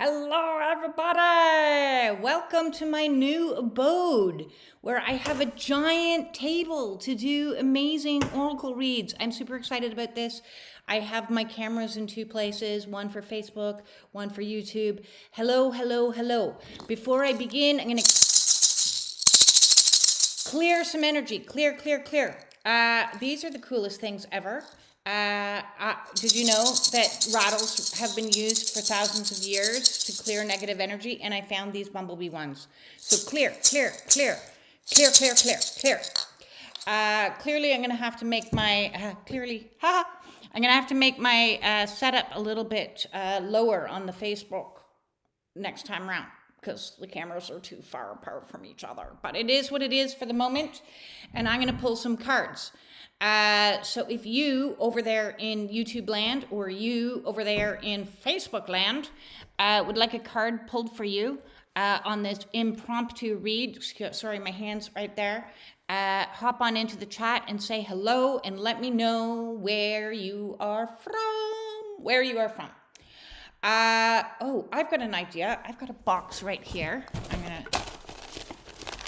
Hello, everybody! Welcome to my new abode where I have a giant table to do amazing oracle reads. I'm super excited about this. I have my cameras in two places, one for Facebook, one for YouTube. Hello, hello, hello. Before I begin, I'm going to clear some energy. Clear. These are the coolest things ever. Did you know that rattles have been used for thousands of years to clear negative energy? And I found these bumblebee ones. So clear. Clearly, I'm going to have to make my, I'm going to have to make my setup a little bit lower on the Facebook next time around, because the cameras are too far apart from each other. But it is what it is for the moment, and I'm going to pull some cards. So if you over there in YouTube land or you over there in Facebook land would like a card pulled for you on this impromptu read, sorry, my hand's right there, hop on into the chat and say hello and let me know where you are from. Oh, I've got an idea. I've got a box right here.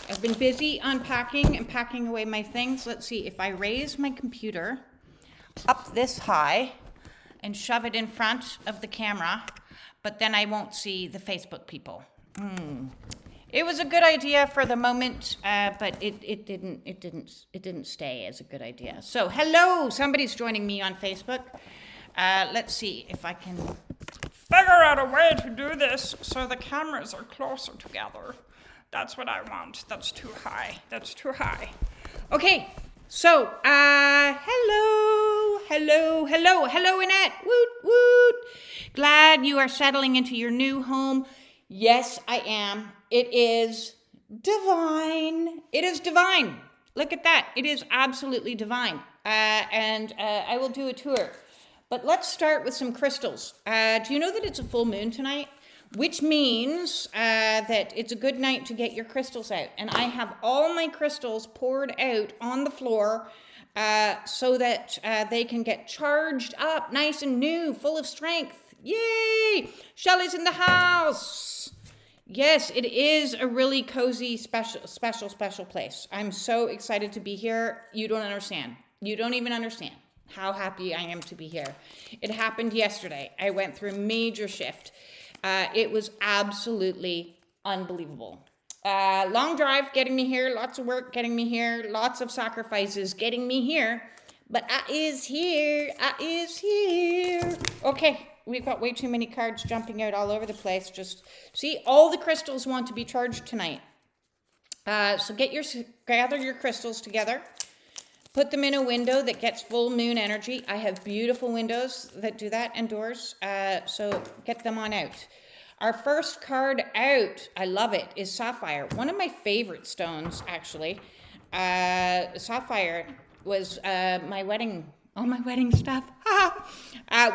I've been busy unpacking and packing away my things. Let's see, if I raise my computer up this high and shove it in front of the camera, but then I won't see the Facebook people. It was a good idea for the moment, but it didn't stay as a good idea. So hello, somebody's joining me on Facebook. Let's see if I can figure out a way to do this so the cameras are closer together. That's what I want. That's too high. Okay, so, hello, Annette. Woot. Glad you are settling into your new home. Yes, I am. It is divine. Look at that. It is absolutely divine. And I will do a tour. But let's start with some crystals. Do you know that it's a full moon tonight? Which means that it's a good night to get your crystals out. And I have all my crystals poured out on the floor so that they can get charged up nice and new, full of strength. Yay! Shelley's in the house. Yes, it is a really cozy, special place. I'm so excited to be here. You don't understand. You don't even understand how happy I am to be here. It happened yesterday. I went through a major shift. It was absolutely unbelievable. Long drive getting me here, lots of work getting me here, lots of sacrifices getting me here, but I is here. Okay, we've got way too many cards jumping out all over the place. Just see, all the crystals want to be charged tonight. So gather your crystals together. Put them in a window that gets full moon energy. I have beautiful windows that do that and doors, so get them on out. Our first card out, I love it, is Sapphire. One of my favorite stones, actually. Sapphire was all my wedding stuff,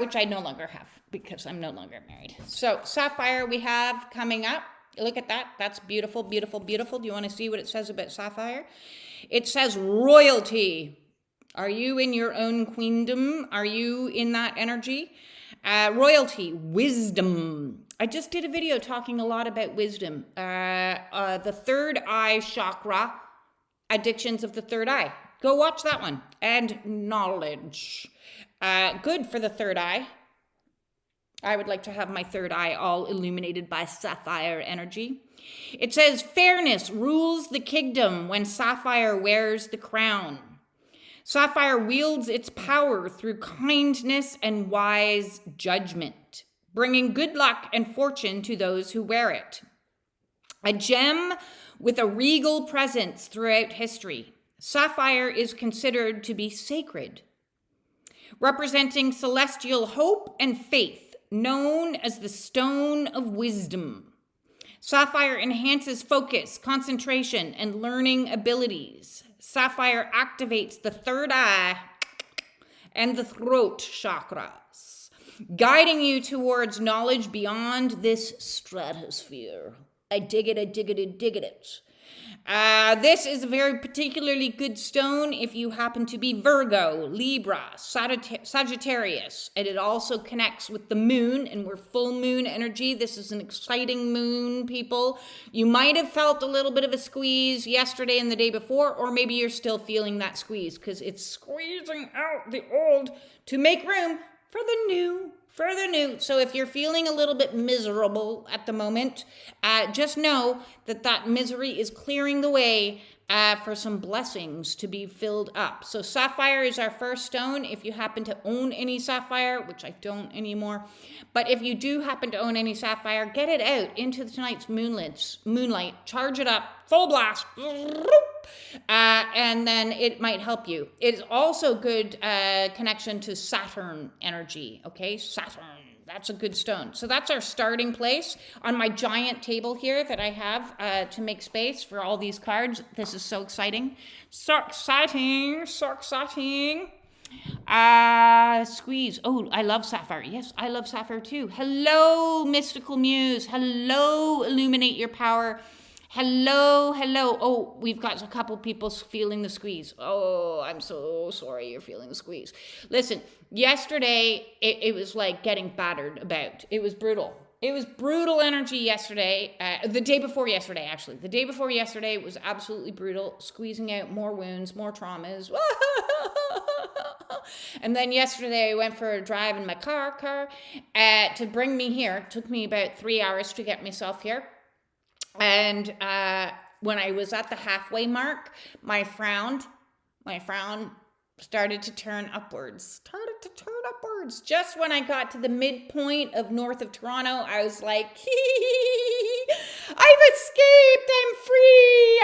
which I no longer have because I'm no longer married. So Sapphire we have coming up. Look at that. That's beautiful. Do you want to see what it says about Sapphire? It says royalty. Are you in your own queendom? Are you in that energy? Royalty, wisdom. I just did a video talking a lot about wisdom. The third eye chakra, addictions of the third eye. Go watch that one. And knowledge. Good for the third eye. I would like to have my third eye all illuminated by sapphire energy. It says, fairness rules the kingdom when Sapphire wears the crown. Sapphire wields its power through kindness and wise judgment, bringing good luck and fortune to those who wear it. A gem with a regal presence throughout history, Sapphire is considered to be sacred, representing celestial hope and faith, known as the Stone of Wisdom. Sapphire enhances focus, concentration, and learning abilities. Sapphire activates the third eye and the throat chakras, guiding you towards knowledge beyond this stratosphere. I dig it. This is a very particularly good stone if you happen to be Virgo, Libra, Sagittarius. And it also connects with the moon, and we're full moon energy. This is an exciting moon, people. You might have felt a little bit of a squeeze yesterday and the day before, or maybe you're still feeling that squeeze because it's squeezing out the old to make room for the new. So if you're feeling a little bit miserable at the moment, just know that misery is clearing the way for some blessings to be filled up. So sapphire is our first stone. If you happen to own any sapphire, which I don't anymore, but if you do happen to own any sapphire, get it out into tonight's moonlight, charge it up, full blast. And then it might help you. It's also good connection to Saturn energy, okay? Saturn, that's a good stone. So that's our starting place on my giant table here that I have to make space for all these cards. This is so exciting. So exciting. Squeeze. Oh, I love sapphire. Yes, I love sapphire too. Hello, Mystical Muse. Hello, Illuminate Your Power. Hello. Oh, we've got a couple people feeling the squeeze. Oh, I'm so sorry you're feeling the squeeze. Listen, yesterday, it was like getting battered about. It was brutal. It was brutal energy yesterday. The day before yesterday, actually. The day before yesterday was absolutely brutal, squeezing out more wounds, more traumas. And then yesterday I went for a drive in my car to bring me here. It took me about 3 hours to get myself here. And when I was at the halfway mark, my frown started to turn upwards. Just when I got to the midpoint of north of Toronto, I was like, I've escaped.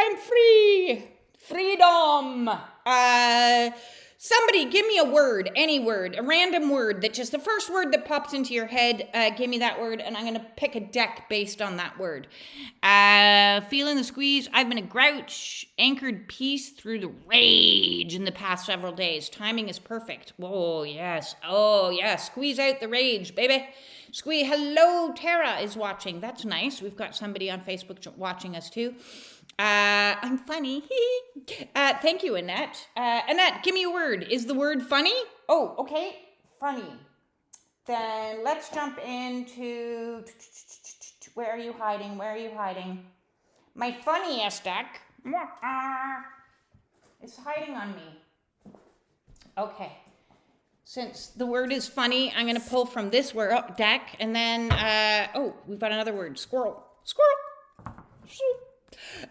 I'm free. Freedom. Somebody give me a word, any word, a random word that just the first word that pops into your head, give me that word, and I'm going to pick a deck based on that word. Feeling the squeeze. I've been a grouch, anchored peace through the rage in the past several days. Timing is perfect. Oh, yes. Squeeze out the rage, baby. Squeeze. Hello, Tara is watching. That's nice. We've got somebody on Facebook watching us too. I'm funny. Thank you, Annette. Annette, give me a word. Is the word funny? Oh, okay. Funny. Then let's jump into... Where are you hiding? My funniest deck is hiding on me. Okay. Since the word is funny, I'm going to pull from this deck, and then, we've got another word. Squirrel.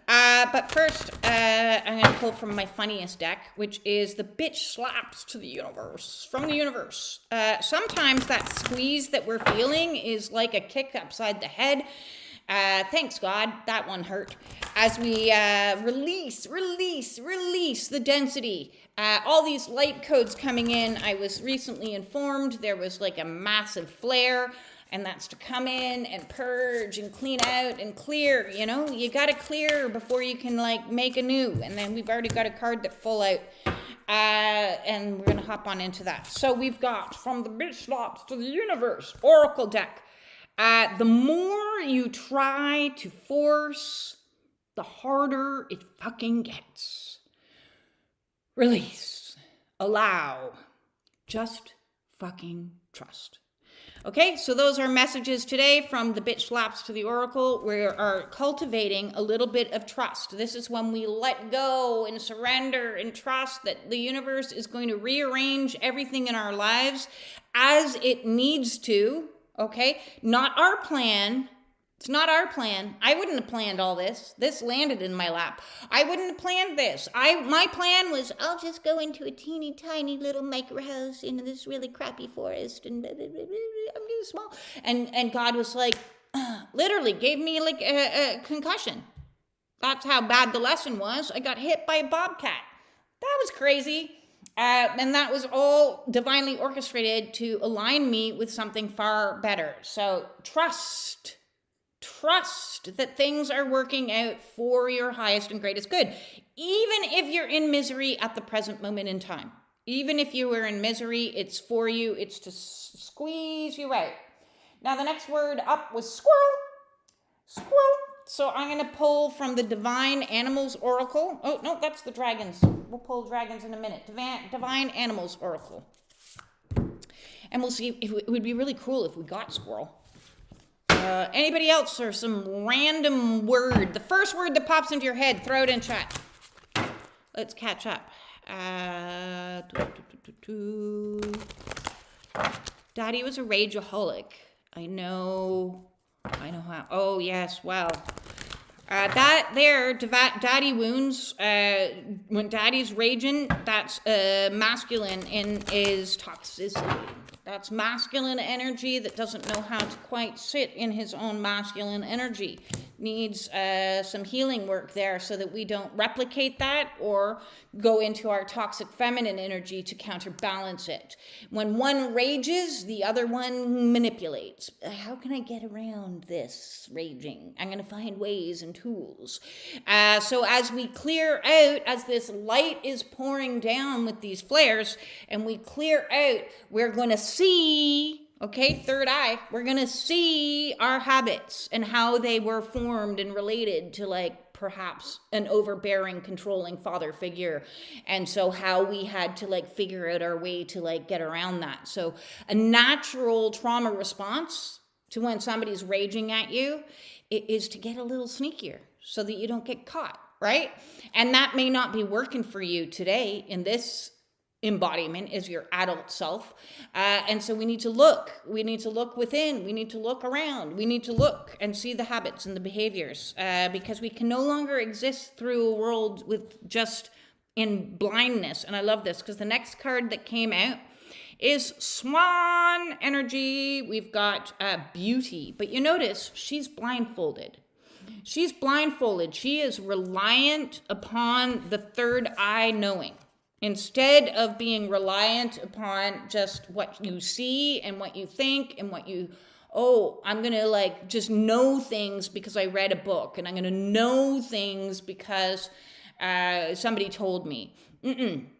But first, I'm going to pull from my funniest deck, which is the bitch slaps to the universe, from the universe. Sometimes that squeeze that we're feeling is like a kick upside the head. Thanks God, that one hurt. As we release the density. All these light codes coming in. I was recently informed there was like a massive flare. And that's to come in and purge and clean out and clear, you got to clear before you can make a new. And then we've already got a card that full out. And we're going to hop on into that. So we've got from the bitch slaps to the universe, Oracle deck. The more you try to force, the harder it fucking gets. Release. Allow. Just fucking trust. Okay, so those are messages today from the bitch slaps to the Oracle. We are cultivating a little bit of trust. This is when we let go and surrender and trust that the universe is going to rearrange everything in our lives as it needs to, okay? Not our plan. It's not our plan. I wouldn't have planned all this. This landed in my lap. I wouldn't have planned this. My plan was, I'll just go into a teeny tiny little micro house in this really crappy forest and I'm getting small. And God was like, literally gave me like a concussion. That's how bad the lesson was. I got hit by a bobcat. That was crazy. And that was all divinely orchestrated to align me with something far better. So trust that things are working out for your highest and greatest good. Even if you're in misery at the present moment in time. Even if you are in misery, it's for you. It's to squeeze you out. Now, the next word up was squirrel. So I'm going to pull from the Divine Animals Oracle. Oh, no, that's the dragons. We'll pull dragons in a minute. Divine Animals Oracle. And we'll see if it would be really cool if we got squirrel. Anybody else or some random word? The first word that pops into your head, throw it in chat. Let's catch up. Daddy was a rageaholic. I know how. Oh, yes, well. That there, daddy wounds, when daddy's raging, that's masculine in is toxicity. That's masculine energy that doesn't know how to quite sit in his own masculine energy. Needs some healing work there so that we don't replicate that or go into our toxic feminine energy to counterbalance it. When one rages, the other one manipulates. How can I get around this raging? I'm going to find ways and tools. So as we clear out, as this light is pouring down with these flares, and we clear out, we're going to see... Okay, third eye, we're going to see our habits and how they were formed and related to like perhaps an overbearing, controlling father figure. And so how we had to like figure out our way to like get around that. So a natural trauma response to when somebody's raging at you is to get a little sneakier so that you don't get caught, right? And that may not be working for you today in this embodiment is your adult self. And so we need to look within, we need to look around, we need to look and see the habits and the behaviors, because we can no longer exist through a world with just in blindness. And I love this because the next card that came out is Swan energy. We've got beauty, but you notice she's blindfolded. She's blindfolded. She is reliant upon the third eye knowing. Instead of being reliant upon just what you see and what you think and what you, I'm going to like just know things because I read a book, and I'm going to know things because somebody told me. I'm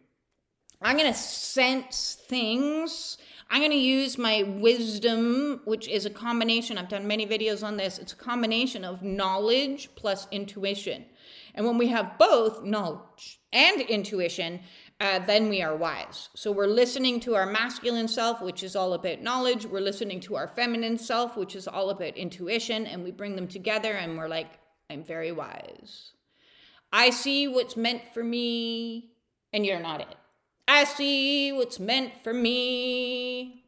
going to sense things. I'm going to use my wisdom, which is a combination. I've done many videos on this. It's a combination of knowledge plus intuition. And when we have both knowledge and intuition, then we are wise. So we're listening to our masculine self, which is all about knowledge. We're listening to our feminine self, which is all about intuition. And we bring them together and we're like, I'm very wise. I see what's meant for me, and you're not it. I see what's meant for me.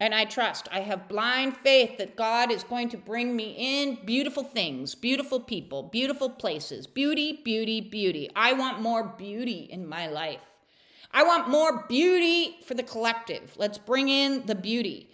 And I trust. I have blind faith that God is going to bring me in beautiful things, beautiful people, beautiful places, beauty, beauty, beauty. I want more beauty in my life. I want more beauty for the collective. Let's bring in the beauty.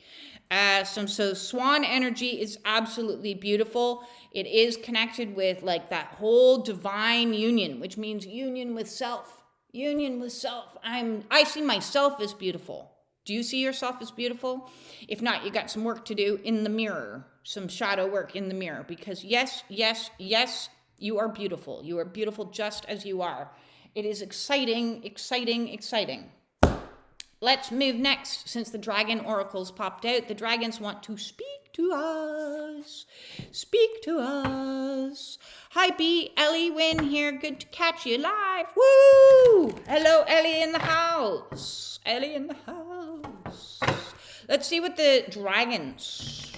So Swan energy is absolutely beautiful. It is connected with like that whole divine union, which means union with self. Union with self. I see myself as beautiful. Do you see yourself as beautiful? If not, you got some work to do in the mirror, some shadow work in the mirror, because yes, yes, yes, you are beautiful. You are beautiful just as you are. It is exciting, exciting, exciting. Let's move next. Since the dragon oracles popped out, the dragons want to speak to us. Speak to us. Hi, B. Ellie Wynn here. Good to catch you live. Woo! Hello, Ellie in the house. Ellie in the house. Let's see what the dragons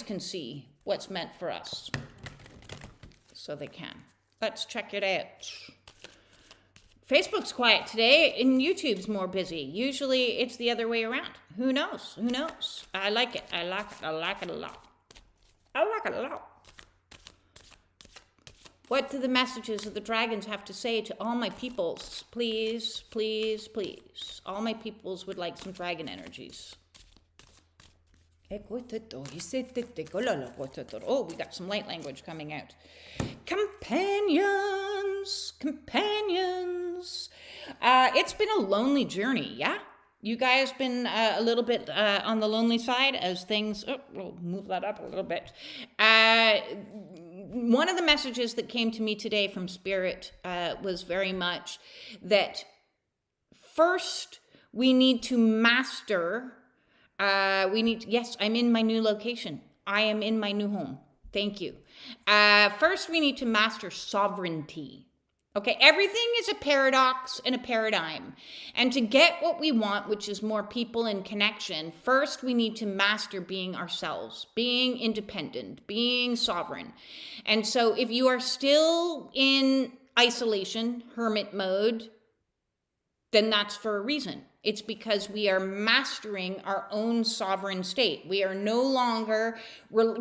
can see what's meant for us. So they can. Let's check it out. Facebook's quiet today and YouTube's more busy. Usually it's the other way around. Who knows? Who knows? I like it. I like it. I like it a lot. I like it a lot. What do the messages of the dragons have to say to all my peoples? Please, please, please. All my peoples would like some dragon energies. Oh, we got some light language coming out. Companions, companions. It's been a lonely journey, yeah? You guys been a little bit on the lonely side as things, we'll move that up a little bit. One of the messages that came to me today from Spirit was very much that first we need to master, yes, I'm in my new location. I am in my new home. Thank you. First, we need to master sovereignty. Okay, everything is a paradox and a paradigm. And to get what we want, which is more people and connection, first we need to master being ourselves, being independent, being sovereign. And so if you are still in isolation, hermit mode, then that's for a reason. It's because we are mastering our own sovereign state. We are no longer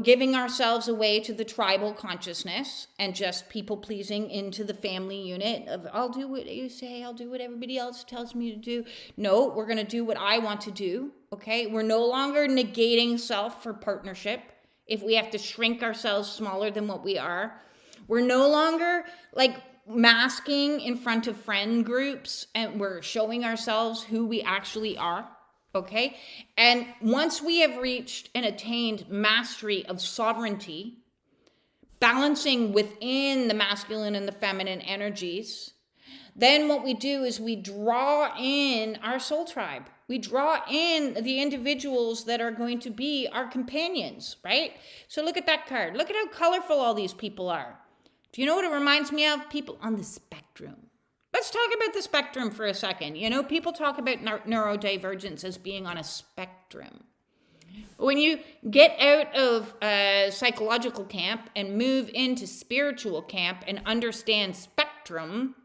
giving ourselves away to the tribal consciousness and just people pleasing into the family unit of, I'll do what you say, I'll do what everybody else tells me to do. No, we're going to do what I want to do. Okay. We're no longer negating self for partnership. If we have to shrink ourselves smaller than what we are, we're no longer like masking in front of friend groups, and we're showing ourselves who we actually are. Okay. And once we have reached and attained mastery of sovereignty, balancing within the masculine and the feminine energies, then what we do is we draw in our soul tribe. We draw in the individuals that are going to be our companions, right? So look at that card. Look at how colorful all these people are. Do you know what it reminds me of? People on the spectrum. Let's talk about the spectrum for a second. You know, people talk about neurodivergence as being on a spectrum. When you get out of psychological camp and move into spiritual camp and understand spectrum,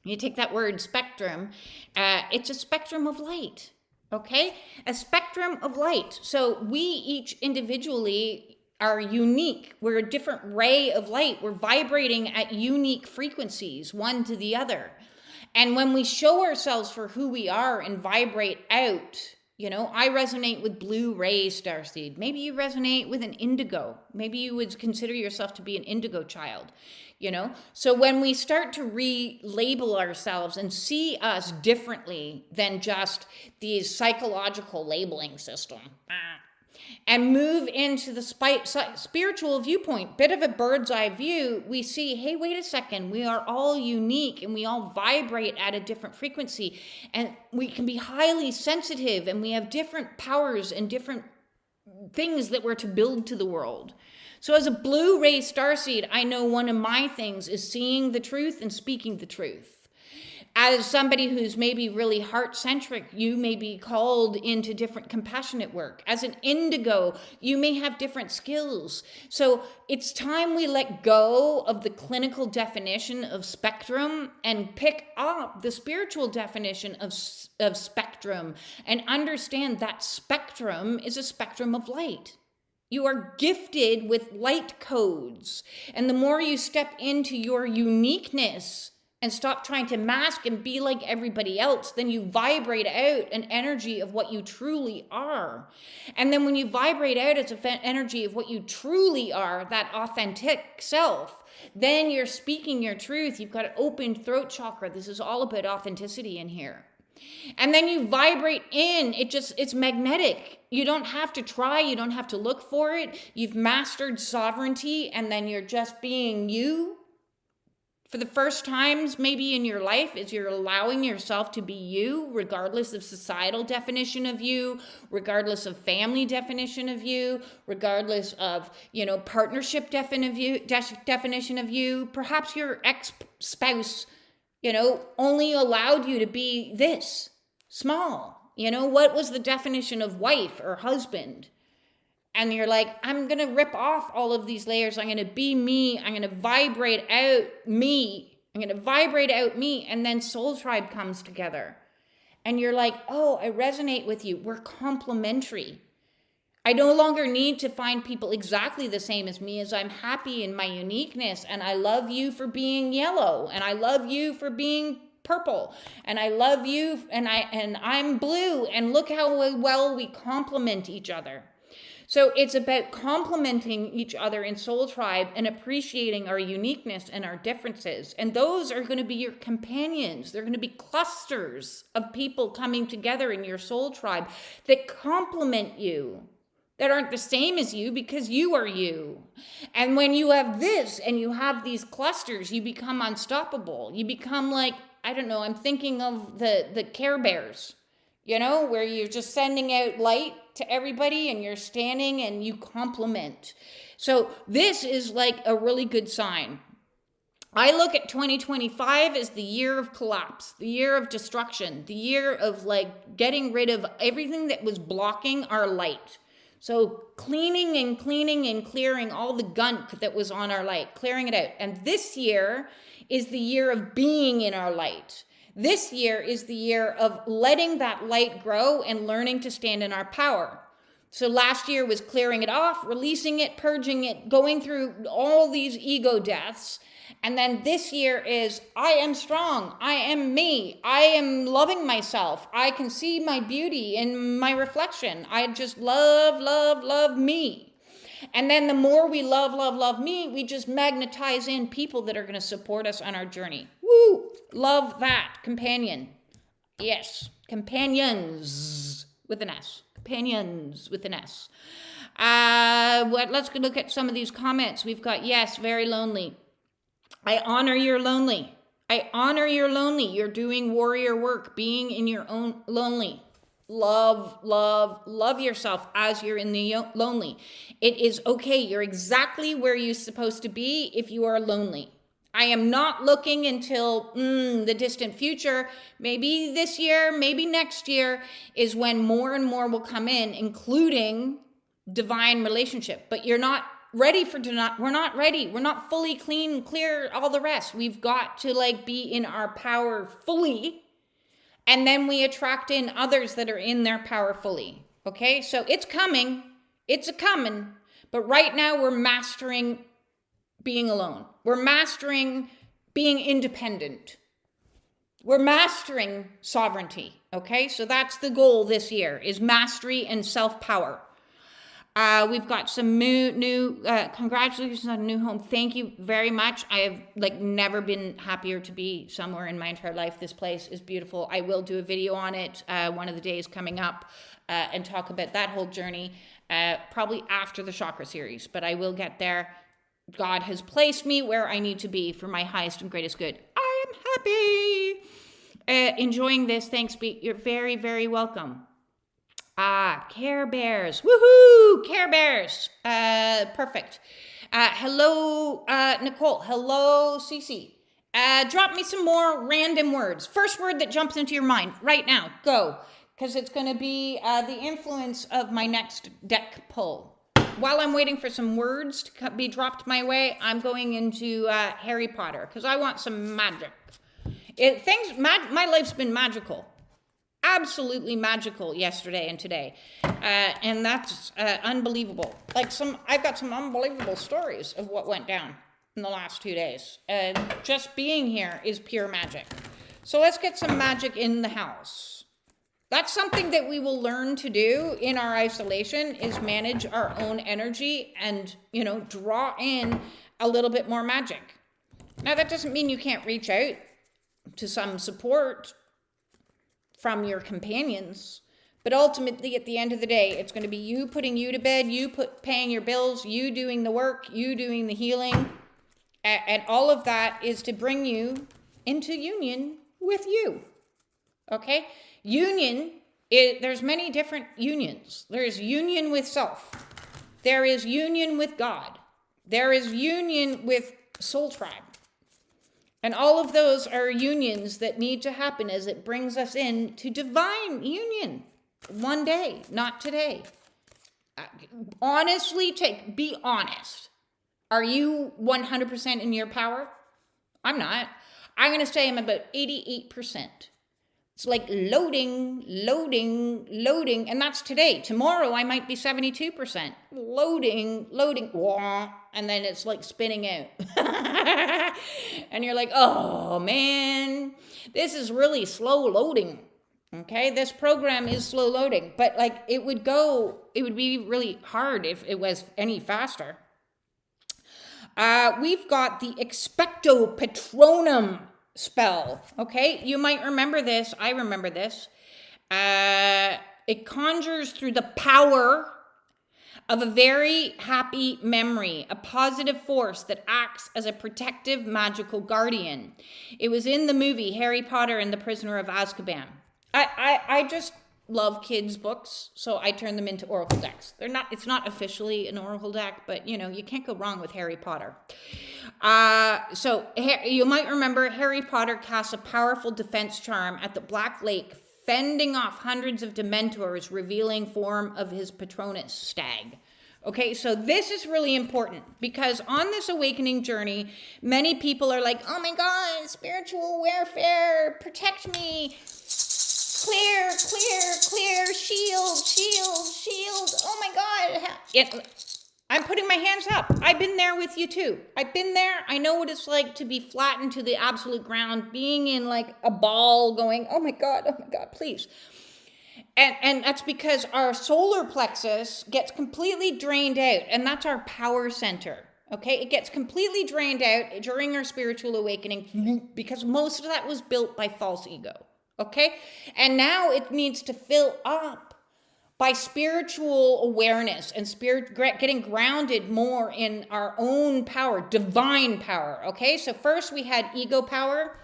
you take that word spectrum, it's a spectrum of light, okay? A spectrum of light. So we each individually are unique. We're a different ray of light. We're vibrating at unique frequencies, one to the other. And when we show ourselves for who we are and vibrate out, you know, I resonate with blue ray starseed. Maybe you resonate with an indigo. Maybe you would consider yourself to be an indigo child, you know? So when we start to relabel ourselves and see us differently than just these psychological labeling system, and move into the spiritual viewpoint, bit of a bird's eye view, we see, hey, wait a second, we are all unique and we all vibrate at a different frequency, and we can be highly sensitive, and we have different powers and different things that we're to build to the world. So as a blue ray starseed, I know one of my things is seeing the truth and speaking the truth. As somebody who's maybe really heart-centric, you may be called into different compassionate work. As an indigo, you may have different skills. So it's time we let go of the clinical definition of spectrum and pick up the spiritual definition of spectrum and understand that spectrum is a spectrum of light. You are gifted with light codes. And the more you step into your uniqueness and stop trying to mask and be like everybody else, then you vibrate out an energy of what you truly are. And then when you vibrate out as an energy of what you truly are, that authentic self, then you're speaking your truth. You've got an open throat chakra. This is all about authenticity in here. And then you vibrate in, it's magnetic. You don't have to try, you don't have to look for it. You've mastered sovereignty, and then you're just being you. For the first times maybe in your life, is you're allowing yourself to be you, regardless of societal definition of you, regardless of family definition of you, regardless of, you know, partnership definition of you. Perhaps your ex-spouse, you know, only allowed you to be this small. You know, what was the definition of wife or husband? And you're like, I'm going to rip off all of these layers. I'm going to be me. I'm going to vibrate out me. I'm going to vibrate out me. And then Soul Tribe comes together. And you're like, oh, I resonate with you. We're complementary. I no longer need to find people exactly the same as me, as I'm happy in my uniqueness. And I love you for being yellow. And I love you for being purple. And I love you. And I'm blue. And look how well we complement each other. So it's about complementing each other in Soul Tribe and appreciating our uniqueness and our differences. And those are going to be your companions. They're going to be clusters of people coming together in your Soul Tribe that complement you, that aren't the same as you, because you are you. And when you have this and you have these clusters, you become unstoppable. You become like, I don't know, I'm thinking of the Care Bears. you know, where you're just sending out light to everybody and you're standing and you compliment. So this is like a really good sign. I look at 2025 as the year of collapse, the year of destruction, the year of like getting rid of everything that was blocking our light. So cleaning and clearing all the gunk that was on our light, clearing it out. And this year is the year of being in our light. This year is the year of letting that light grow and learning to stand in our power. So last year was clearing it off, releasing it, purging it, going through all these ego deaths. And then this year is, I am strong. I am me. I am loving myself. I can see my beauty in my reflection. I just love me. And then the more we love me, we just magnetize in people that are going to support us on our journey. Woo! Love that. Companion. Yes. Companions with an S. Companions with an S. Let's go look at some of these comments. We've got, yes, very lonely. I honor your lonely. I honor your lonely. You're doing warrior work, being in your own lonely. Love yourself as you're in the lonely. It is okay. You're exactly where you're supposed to be if you are lonely. I am not looking until the distant future. Maybe this year, maybe next year is when more and more will come in, including divine relationship. But you're not ready we're not ready. We're not fully clean, clear, all the rest. We've got to like be in our power fully. And then we attract in others that are in their power fully. Okay, so it's coming. It's a coming. But right now we're mastering being alone. We're mastering being independent. We're mastering sovereignty. Okay, so that's the goal this year, is mastery and self-power. We've got some new congratulations on a new home. Thank you very much. I have like never been happier to be somewhere in my entire life. This place is beautiful. I will do a video on it one of the days coming up and talk about that whole journey probably after the chakra series, but I will get there. God has placed me where I need to be for my highest and greatest good. I am happy. Enjoying this. Thanks. You're very, very welcome. Care Bears. Woohoo! Care Bears. Perfect. Hello, Nicole. Hello, Cece. Drop me some more random words. First word that jumps into your mind right now. Go. Because it's going to be the influence of my next deck pull. While I'm waiting for some words to be dropped my way, I'm going into Harry Potter because I want some magic. My life's been magical. Absolutely magical yesterday and today. And that's unbelievable. I've got some unbelievable stories of what went down in the last 2 days. Just being here is pure magic. So let's get some magic in the house. That's something that we will learn to do in our isolation, is manage our own energy and, draw in a little bit more magic. Now, that doesn't mean you can't reach out to some support from your companions, but ultimately at the end of the day, it's going to be you putting you to bed, paying your bills, you doing the work, you doing the healing, and all of that is to bring you into union with you. Okay? Union, there's many different unions. There's union with self. There is union with God. There is union with soul tribe. And all of those are unions that need to happen as it brings us in to divine union. One day, not today. Honestly, be honest. Are you 100% in your power? I'm not. I'm going to say I'm about 88%. It's like loading, and that's today. Tomorrow, I might be 72%. Loading, and then it's like spinning out. And you're like, oh, man, this is really slow loading. Okay, this program is slow loading. But it would be really hard if it was any faster. We've got the Expecto Patronum spell. Okay, you might remember this. I remember this. It conjures through the power of a very happy memory, a positive force that acts as a protective magical guardian. It was in the movie Harry Potter and the Prisoner of Azkaban. love kids' books, so I turn them into oracle decks. It's not officially an oracle deck, but you know, you can't go wrong with Harry Potter. So you might remember Harry Potter casts a powerful defense charm at the Black Lake, fending off hundreds of Dementors, revealing form of his Patronus stag. Okay, so this is really important because on this awakening journey, many people are like, oh my God, spiritual warfare, protect me. Clear, clear, clear, shield, shield, shield. Oh my God. I'm putting my hands up. I've been there with you too. I've been there. I know what it's like to be flattened to the absolute ground, being in like a ball going, oh my God, please. And that's because our solar plexus gets completely drained out, and that's our power center. Okay, it gets completely drained out during our spiritual awakening because most of that was built by false ego. Okay, and now it needs to fill up by spiritual awareness and getting grounded more in our own power, divine power. Okay, so first we had ego power.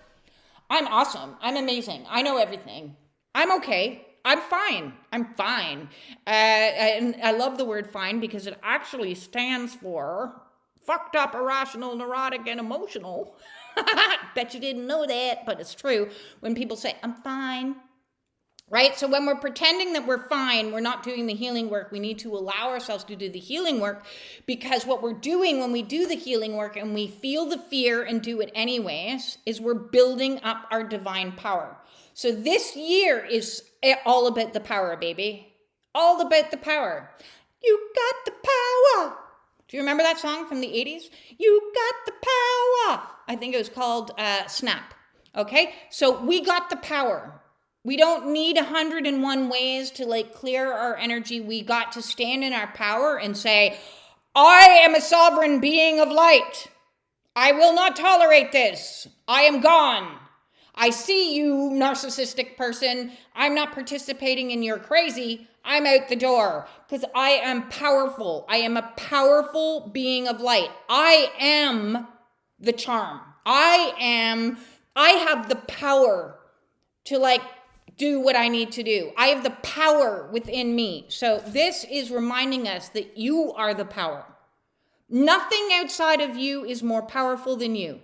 I'm awesome. I'm amazing. I know everything. I'm okay. I'm fine. I'm fine. And I love the word fine because it actually stands for fucked up, irrational, neurotic, and emotional. Bet you didn't know that, but it's true. When people say, I'm fine, right? So when we're pretending that we're fine, we're not doing the healing work. We need to allow ourselves to do the healing work, because what we're doing when we do the healing work and we feel the fear and do it anyways, is we're building up our divine power. So this year is all about the power, baby. All about the power. You got the power. Do you remember that song from the 80s? You got the power. I think it was called Snap. Okay? So we got the power. We don't need 101 ways to like clear our energy. We got to stand in our power and say, I am a sovereign being of light. I will not tolerate this. I am gone. I see you, narcissistic person. I'm not participating in your crazy. I'm out the door because I am powerful. I am a powerful being of light. I am the charm. I have the power to like do what I need to do. I have the power within me. So this is reminding us that you are the power. Nothing outside of you is more powerful than you,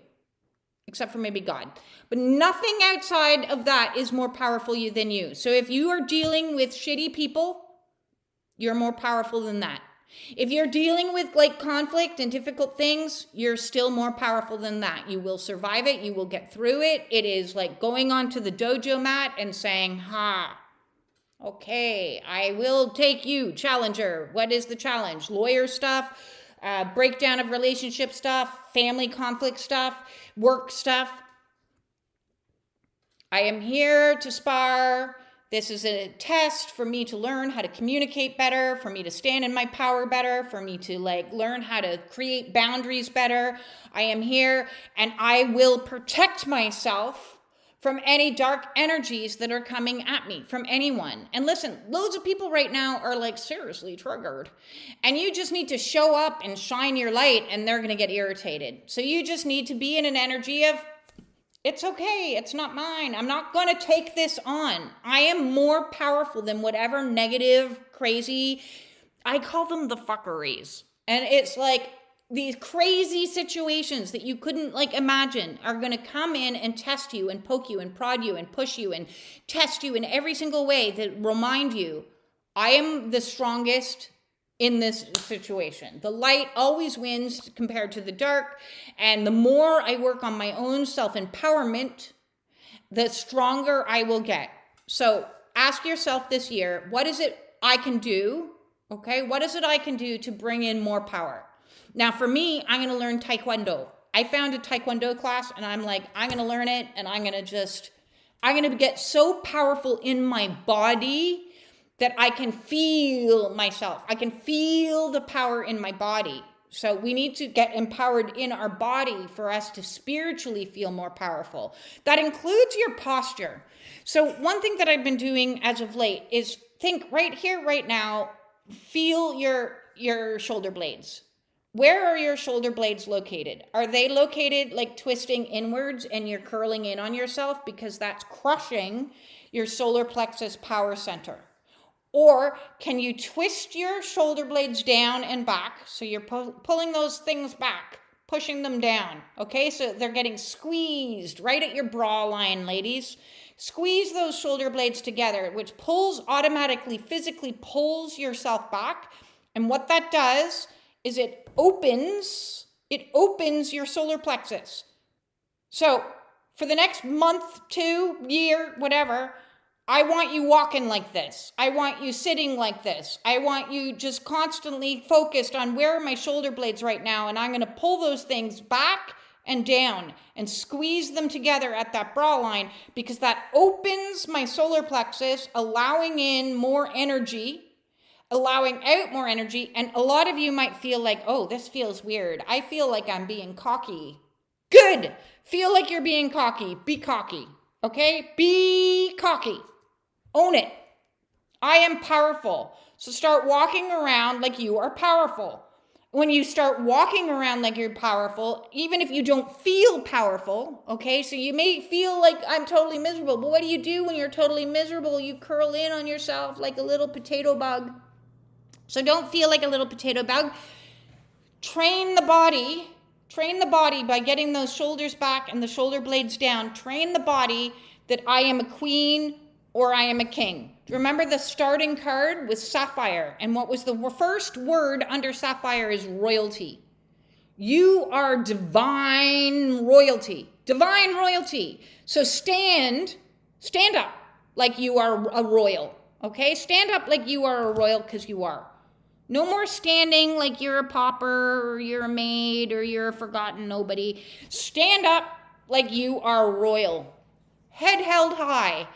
except for maybe God. But nothing outside of that is more powerful than you. So if you are dealing with shitty people, you're more powerful than that. If you're dealing with like conflict and difficult things, you're still more powerful than that. You will survive it. You will get through it. It is like going onto the dojo mat and saying, okay, I will take you, challenger. What is the challenge? Lawyer stuff, breakdown of relationship stuff, family conflict stuff, work stuff. I am here to spar. This is a test for me to learn how to communicate better, for me to stand in my power better, for me to like learn how to create boundaries better. I am here and I will protect myself from any dark energies that are coming at me, from anyone. And listen, loads of people right now are like seriously triggered. And you just need to show up and shine your light and they're going to get irritated. So you just need to be in an energy of, it's okay, it's not mine. I'm not going to take this on. I am more powerful than whatever negative, crazy, I call them the fuckeries. And it's like these crazy situations that you couldn't like imagine are going to come in and test you and poke you and prod you and push you and test you in every single way that remind you, I am the strongest in this situation. The light always wins compared to the dark. And the more I work on my own self-empowerment, the stronger I will get. So ask yourself this year, what is it I can do? Okay, what is it I can do to bring in more power? Now for me, I'm going to learn Taekwondo. I found a Taekwondo class and I'm like, I'm going to learn it and I'm going to get so powerful in my body that I can feel myself. I can feel the power in my body. So we need to get empowered in our body for us to spiritually feel more powerful. That includes your posture. So one thing that I've been doing as of late is think right here, right now, feel your shoulder blades. where are your shoulder blades located? Are they located like twisting inwards and you're curling in on yourself because that's crushing your solar plexus power center? Or can you twist your shoulder blades down and back? So you're pulling those things back, pushing them down, okay? So they're getting squeezed right at your bra line, ladies. Squeeze those shoulder blades together, which pulls automatically, physically pulls yourself back. And what that does is it opens your solar plexus. So for the next month, 2 year, whatever, I want you walking like this. I want you sitting like this. I want you just constantly focused on where are my shoulder blades right now, and I'm going to pull those things back and down and squeeze them together at that bra line, because that opens my solar plexus, allowing in more energy, allowing out more energy. And a lot of you might feel like, oh, this feels weird. I feel like I'm being cocky. Good. Feel like you're being cocky. Be cocky. Okay? Be cocky. Own it. I am powerful. So start walking around like you are powerful. When you start walking around like you're powerful, even if you don't feel powerful, okay? So you may feel like I'm totally miserable, but what do you do when you're totally miserable? You curl in on yourself like a little potato bug. So don't feel like a little potato bug. Train the body by getting those shoulders back and the shoulder blades down. Train the body that I am a queen or I am a king. Remember the starting card was Sapphire, and what was the first word under Sapphire is royalty. You are divine royalty. Divine royalty. So stand up like you are a royal, okay? Stand up like you are a royal, because you are. No more standing like you're a pauper or you're a maid or you're a forgotten nobody. Stand up like you are royal. Head held high.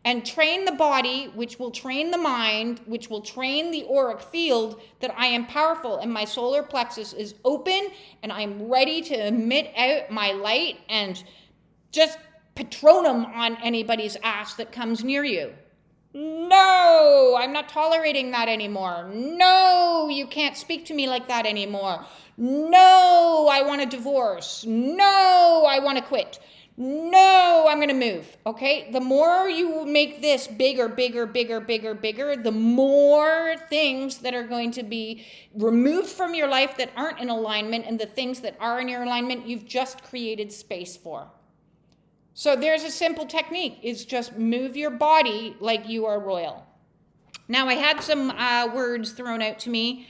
And train the body, which will train the mind, which will train the auric field, that I am powerful and my solar plexus is open and I'm ready to emit out my light and just patronum on anybody's ass that comes near you. No, I'm not tolerating that anymore. No, you can't speak to me like that anymore. No, I want a divorce. No, I want to quit. No, I'm going to move, okay? The more you make this bigger, the more things that are going to be removed from your life that aren't in alignment, and the things that are in your alignment, you've just created space for. So there's a simple technique, is just move your body like you are royal. Now, I had some words thrown out to me.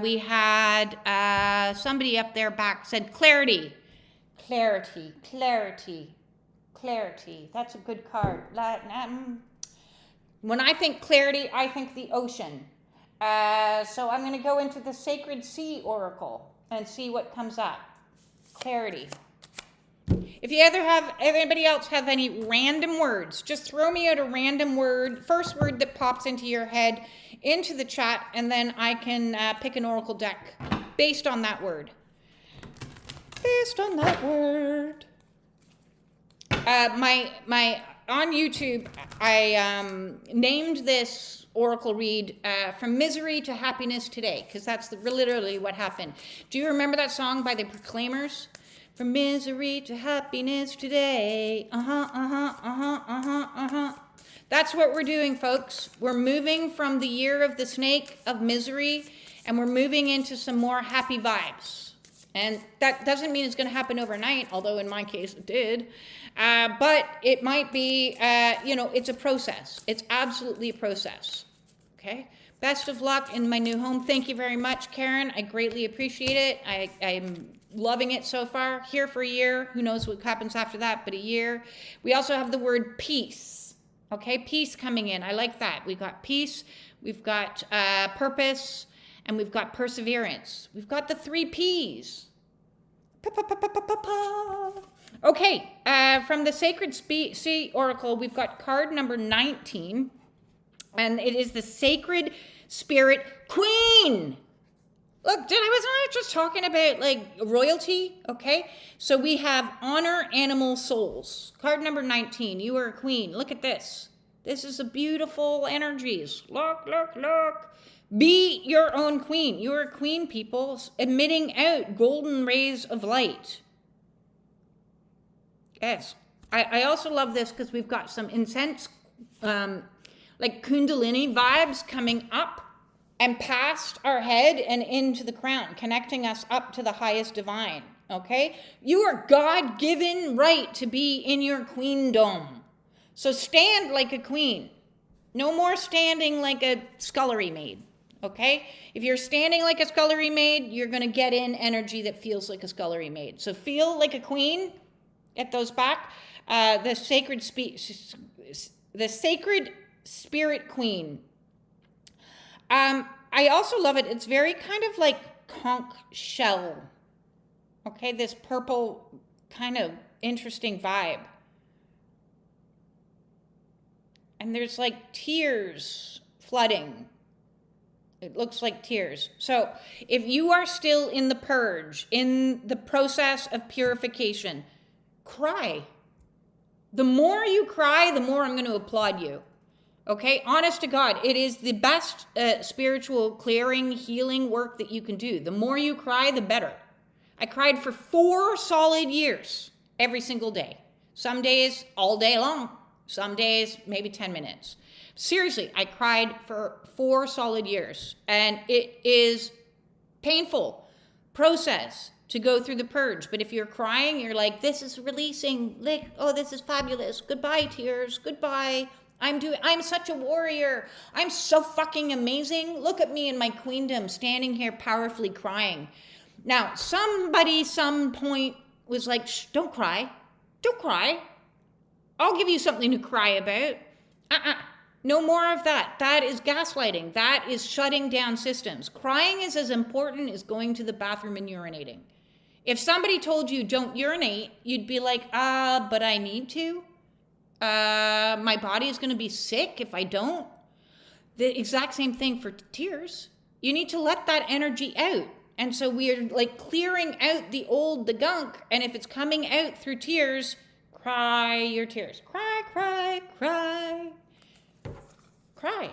We had somebody up there back said clarity. Clarity. That's a good card. When I think clarity, I think the ocean. So I'm going to go into the Sacred Sea Oracle and see what comes up. Clarity. If you anybody else have any random words, just throw me out a random word, first word that pops into your head, into the chat, and then I can pick an oracle deck based on that word. Based on that word. My on YouTube, I named this oracle read From Misery to Happiness Today, because that's literally what happened. Do you remember that song by the Proclaimers? From misery to happiness today. That's what we're doing, folks. We're moving from the year of the snake of misery, and we're moving into some more happy vibes. And that doesn't mean it's going to happen overnight, although in my case it did. But it might be, it's a process. It's absolutely a process. Okay? Best of luck in my new home. Thank you very much, Karen. I greatly appreciate it. I'm loving it so far. Here for a year. Who knows what happens after that, but a year. We also have the word peace. Okay? Peace coming in. I like that. We've got peace. We've got purpose. And we've got perseverance. We've got the 3 P's. Okay, from the Sacred Sea Oracle, we've got card number 19. And it is the Sacred Spirit Queen. Look, wasn't I just talking about like royalty? Okay, so we have honor animal souls. Card number 19, you are a queen. Look at this. This is a beautiful energies. Look. Be your own queen. You're a queen, people, emitting out golden rays of light. Yes. I also love this because we've got some intense, like Kundalini vibes coming up and past our head and into the crown, connecting us up to the highest divine. Okay? You are God-given right to be in your queendom. So stand like a queen. No more standing like a scullery maid. Okay? If you're standing like a scullery maid, you're going to get in energy that feels like a scullery maid. So feel like a queen. Get those back. The sacred spirit queen. I also love it. It's very kind of like conch shell. Okay, this purple kind of interesting vibe. And there's like tears flooding. It looks like tears. So if you are still in the purge, in the process of purification, cry. The more you cry, the more I'm going to applaud you. Okay? Honest to God, it is the best spiritual clearing, healing work that you can do. The more you cry, the better. I cried for 4 solid years, every single day. Some days, all day long. Some days, maybe 10 minutes. Seriously, I cried for 4 solid years. And it is painful process to go through the purge. But if you're crying, you're like, this is releasing. Like, oh, this is fabulous. Goodbye, tears. Goodbye. I'm such a warrior. I'm so fucking amazing. Look at me in my queendom, standing here powerfully crying. Now, somebody, some point was like, shh, don't cry. Don't cry. I'll give you something to cry about. No more of that. That is gaslighting. That is shutting down systems. Crying is as important as going to the bathroom and urinating. If somebody told you don't urinate, you'd be like, but I need to. My body is going to be sick if I don't. The exact same thing for tears. You need to let that energy out. And so we're like clearing out the gunk. And if it's coming out through tears, cry your tears. Cry, cry, cry. Cry.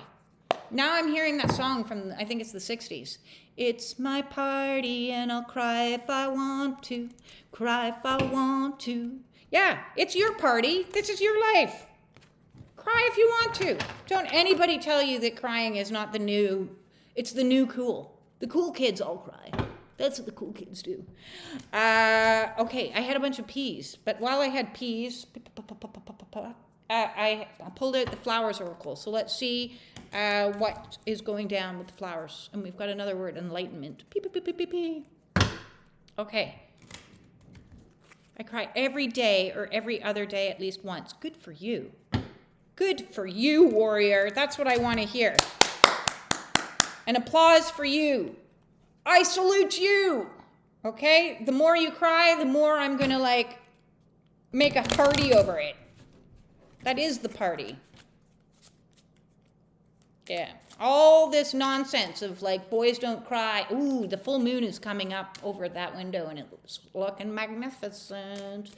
Now I'm hearing that song from, I think it's the 60s. It's my party and I'll cry if I want to. Cry if I want to. Yeah, it's your party. This is your life. Cry if you want to. Don't anybody tell you that crying is not the new, it's the new cool. The cool kids all cry. That's what the cool kids do. Okay, I had a bunch of peas, but while I had peas, I pulled out the flowers oracle. So let's see what is going down with the flowers. And we've got another word, enlightenment. Okay. I cry every day or every other day at least once. Good for you. Good for you, warrior. That's what I want to hear. An applause for you. I salute you. Okay? The more you cry, the more I'm going to like make a party over it. That is the party. Yeah. All this nonsense of like boys don't cry. Ooh, the full moon is coming up over that window and it's looking magnificent.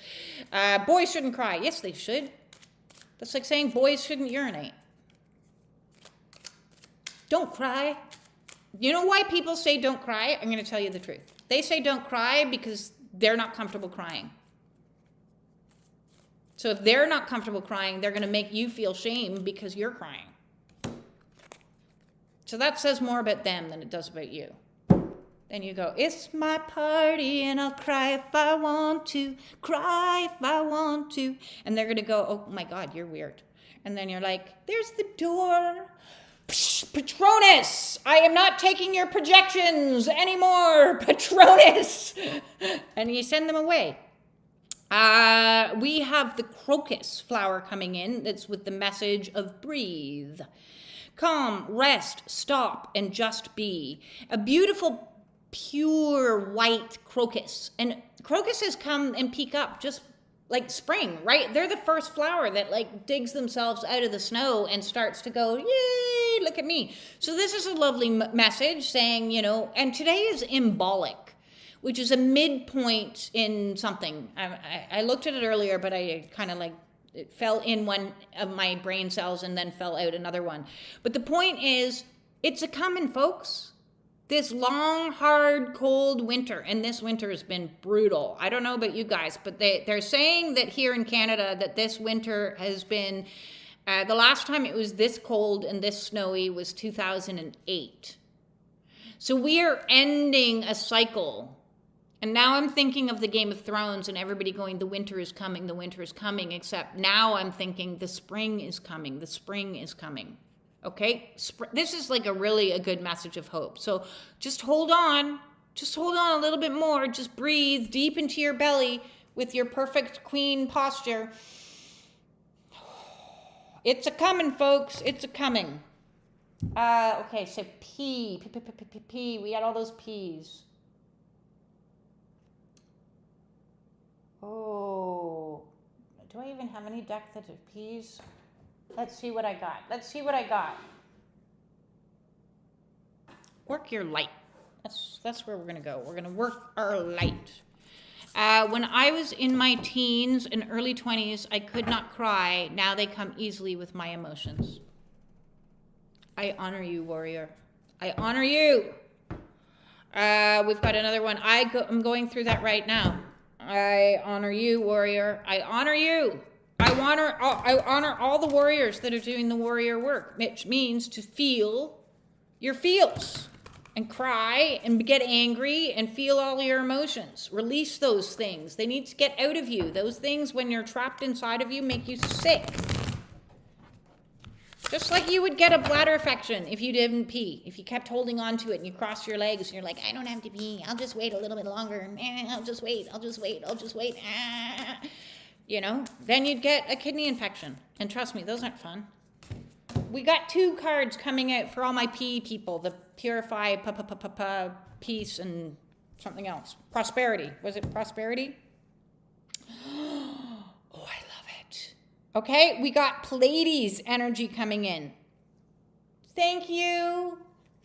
Boys shouldn't cry. Yes, they should. That's like saying boys shouldn't urinate. Don't cry. You know why people say don't cry? I'm going to tell you the truth. They say don't cry because they're not comfortable crying. So if they're not comfortable crying, they're going to make you feel shame because you're crying. So that says more about them than it does about you. Then you go, it's my party and I'll cry if I want to, cry if I want to. And they're going to go, oh my God, you're weird. And then you're like, there's the door. Patronus, I am not taking your projections anymore, Patronus. And you send them away. We have the crocus flower coming in that's with the message of breathe. Calm, rest, stop, and just be. A beautiful, pure white crocus. And crocuses come and peek up just like spring, right? They're the first flower that like digs themselves out of the snow and starts to go, yay, look at me. So this is a lovely message saying, you know, and today is embolic, which is a midpoint in something. I looked at it earlier, but I kind of like, it fell in one of my brain cells and then fell out another one. But the point is, It's a coming, folks. This long, hard, cold winter, and this winter has been brutal. I don't know about you guys, but they're saying that here in Canada that this winter has been, the last time it was this cold and this snowy was 2008. So we are ending a cycle. And now I'm thinking of the Game of Thrones and everybody going, the winter is coming, the winter is coming, except now I'm thinking the spring is coming, the spring is coming. Okay, this is like a good message of hope. So just hold on a little bit more. Just breathe deep into your belly with your perfect queen posture. It's a coming, folks. It's a coming. Okay, so P. We got all those P's. Oh, do I even have any deck that have P's? Let's see what I got. Work your light. That's where we're going to go. We're going to work our light. When I was in my teens and early 20s, I could not cry. Now they come easily with my emotions. I honor you, warrior. I honor you. We've got another one. I'm going through that right now. I honor you, warrior. I honor you. I honor all the warriors that are doing the warrior work, which means to feel your feels and cry and get angry and feel all your emotions. Release those things. They need to get out of you. Those things, when you're trapped inside of you, make you sick. Just like you would get a bladder infection if you didn't pee. If you kept holding on to it and you cross your legs and you're like, I don't have to pee. I'll just wait a little bit longer. I'll just wait. You know, then you'd get a kidney infection. And trust me, those aren't fun. We got 2 cards coming out for all my P people. The Purify, Peace, and something else. Prosperity. Was it Prosperity? Oh, I love it. Okay, we got Pleiades energy coming in. Thank you.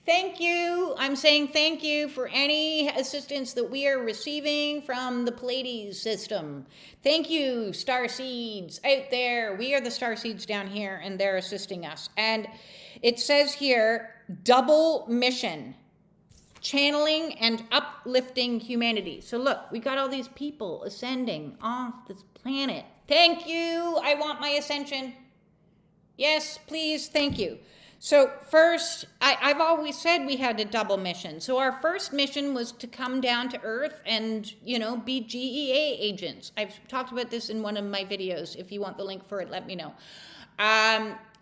Thank you. I'm saying thank you for any assistance that we are receiving from the Pleiades system. Thank you, star seeds out there. We are the star seeds down here, and they're assisting us. And it says here, double mission, channeling and uplifting humanity. So look, we got all these people ascending off this planet. Thank you. I want my ascension. Yes, please. Thank you. So first, I've always said we had a double mission. So our first mission was to come down to Earth and, be GEA agents. I've talked about this in one of my videos. If you want the link for it, let me know.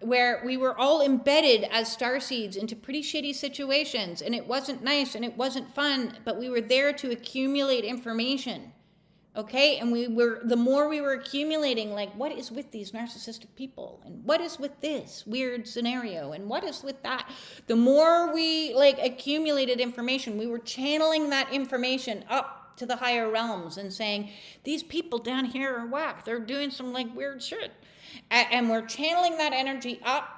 Where we were all embedded as starseeds into pretty shitty situations. And it wasn't nice and it wasn't fun, but we were there to accumulate information. Okay, and the more we were accumulating, like, what is with these narcissistic people? And what is with this weird scenario? And what is with that? The more we, accumulated information, we were channeling that information up to the higher realms and saying, these people down here are whack. They're doing some, weird shit. And we're channeling that energy up.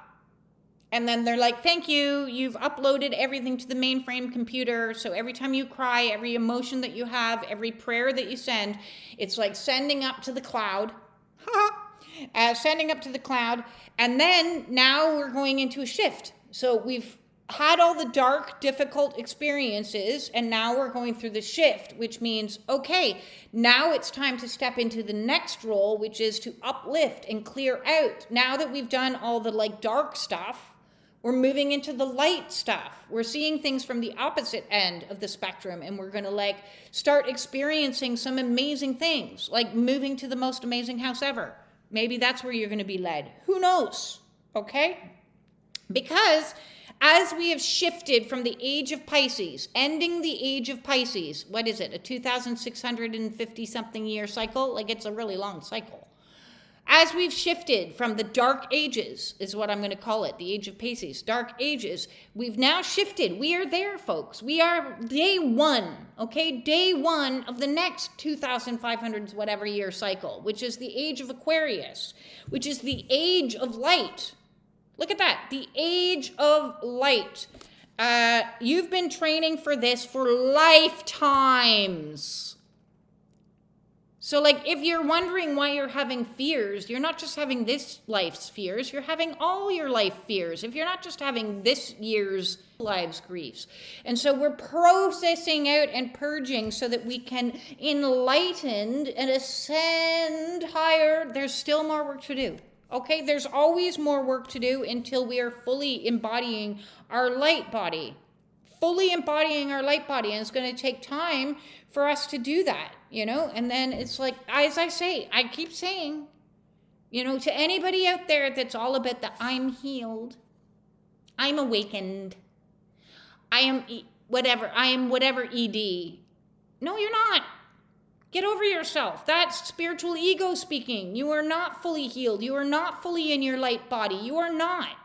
And then they're like, thank you, you've uploaded everything to the mainframe computer. So every time you cry, every emotion that you have, every prayer that you send, it's like sending up to the cloud. Sending up to the cloud. And then now we're going into a shift. So we've had all the dark, difficult experiences, and now we're going through the shift, which means, okay, now it's time to step into the next role, which is to uplift and clear out. Now that we've done all the dark stuff, we're moving into the light stuff. We're seeing things from the opposite end of the spectrum, and we're going to start experiencing some amazing things, like moving to the most amazing house ever. Maybe that's where you're going to be led. Who knows? Okay? Because as we have shifted from the age of Pisces, ending the age of Pisces, what is it, a 2,650 something year cycle? It's a really long cycle. As we've shifted from the dark ages, is what I'm going to call it, the age of Pisces, dark ages, we've now shifted. We are there, folks. We are day one, okay? Day one of the next 2,500 whatever year cycle, which is the age of Aquarius, which is the age of light. Look at that, the age of light. You've been training for this for lifetimes. So like, if you're wondering why you're having fears, you're not just having this life's fears, you're having all your life fears. If you're not just having this year's life's griefs. And so we're processing out and purging so that we can enlighten and ascend higher. There's still more work to do. Okay, there's always more work to do until we are fully embodying our light body. Fully embodying our light body. And it's going to take time for us to do that, you know? And then it's like, as I say, I keep saying, you know, to anybody out there that's all about the I'm healed, I'm awakened, I am whatever ED. No, you're not. Get over yourself. That's spiritual ego speaking. You are not fully healed. You are not fully in your light body. You are not.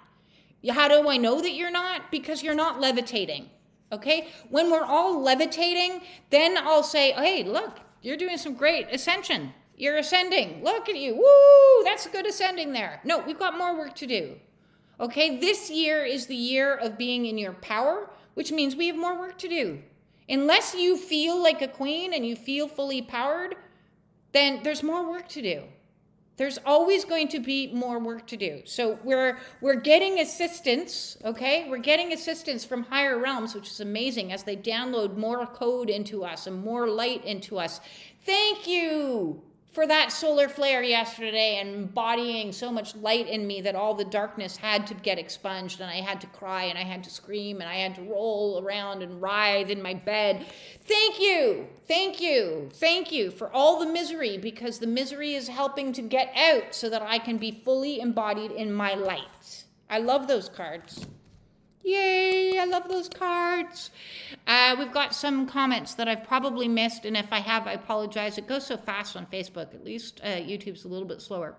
How do I know that you're not? Because you're not levitating. Okay? When we're all levitating, then I'll say, hey, look, you're doing some great ascension. You're ascending. Look at you. Woo! That's a good ascending there. No, we've got more work to do. Okay? This year is the year of being in your power, which means we have more work to do. Unless you feel like a queen and you feel fully powered, then there's more work to do. There's always going to be more work to do. So we're getting assistance, okay? We're getting assistance from higher realms, which is amazing, as they download more code into us and more light into us. Thank you for that solar flare yesterday and embodying so much light in me that all the darkness had to get expunged, and I had to cry and I had to scream and I had to roll around and writhe in my bed. Thank you. Thank you. Thank you for all the misery, because the misery is helping to get out so that I can be fully embodied in my light. I love those cards. Yay, I love those cards. We've got some comments that I've probably missed, and if I have, I apologize. It goes so fast on Facebook. At least YouTube's a little bit slower.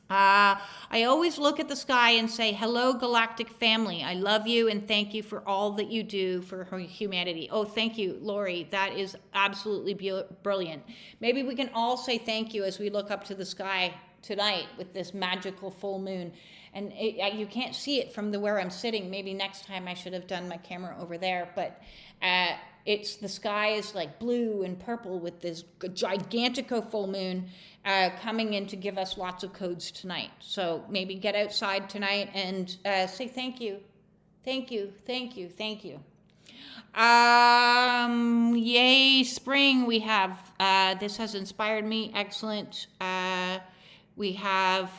I always look at the sky and say, hello, galactic family. I love you and thank you for all that you do for humanity. Oh, thank you, Lori. That is absolutely brilliant. Maybe we can all say thank you as we look up to the sky tonight with this magical full moon. And you can't see it from where I'm sitting. Maybe next time I should have done my camera over there. But the sky is like blue and purple with this gigantico full moon coming in to give us lots of codes tonight. So maybe get outside tonight and say thank you. Thank you, thank you, thank you. Yay, spring we have. This has inspired me. Excellent. We have...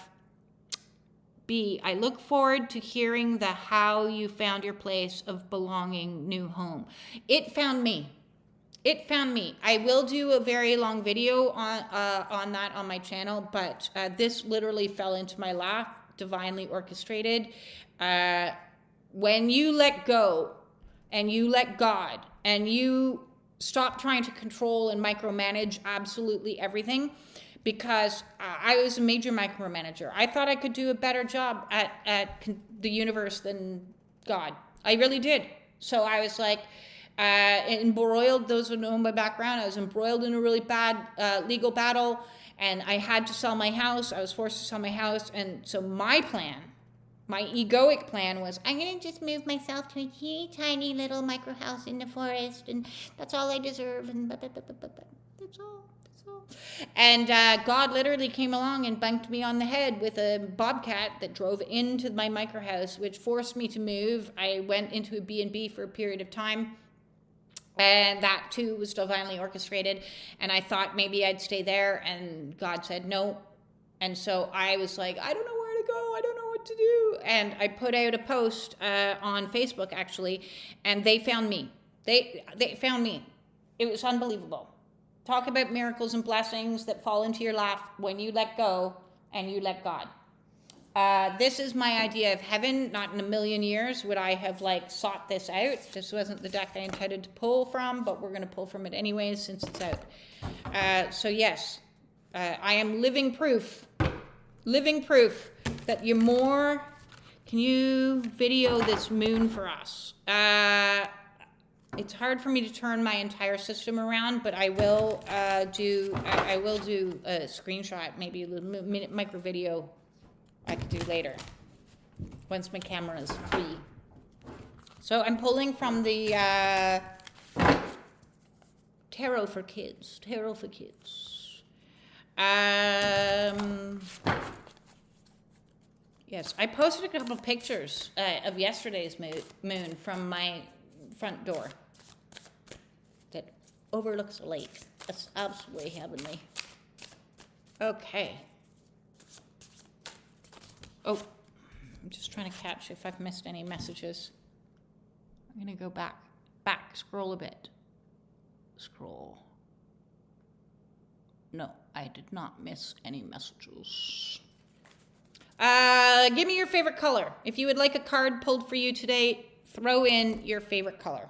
B, I look forward to hearing the how you found your place of belonging, new home. It found me. It found me. I will do a very long video on that on my channel, but this literally fell into my lap, divinely orchestrated. When you let go and you let God and you stop trying to control and micromanage absolutely everything, because I was a major micromanager. I thought I could do a better job at the universe than God. I really did. So I was like embroiled, those who know my background, I was embroiled in a really bad legal battle, and I had to sell my house. I was forced to sell my house. And so my plan, my egoic plan was, I'm going to just move myself to a teeny tiny little micro house in the forest, and that's all I deserve, and that's all. And God literally came along and bunked me on the head with a bobcat that drove into my micro house, which forced me to move. I went into a B&B for a period of time, and that too was divinely orchestrated. And I thought maybe I'd stay there, and God said no. And so I was like, I don't know where to go. I don't know what to do. And I put out a post on Facebook, actually, and they found me. They found me. It was unbelievable. Talk about miracles and blessings that fall into your lap when you let go and you let God. This is my idea of heaven. Not in a million years would I have sought this out. This wasn't the deck I intended to pull from, but we're going to pull from it anyways since it's out. So yes, I am living proof that you're more. Can you video this moon for us? It's hard for me to turn my entire system around, but I will do a screenshot, maybe a little minute micro video I could do later once my camera is free. So I'm pulling from the Tarot for Kids. Yes, I posted a couple of pictures of yesterday's moon from my front door that overlooks a lake. That's absolutely heavenly. Okay. Oh, I'm just trying to catch if I've missed any messages. I'm going to go back, scroll a bit. Scroll. No, I did not miss any messages. Give me your favorite color. If you would like a card pulled for you today, throw in your favorite color.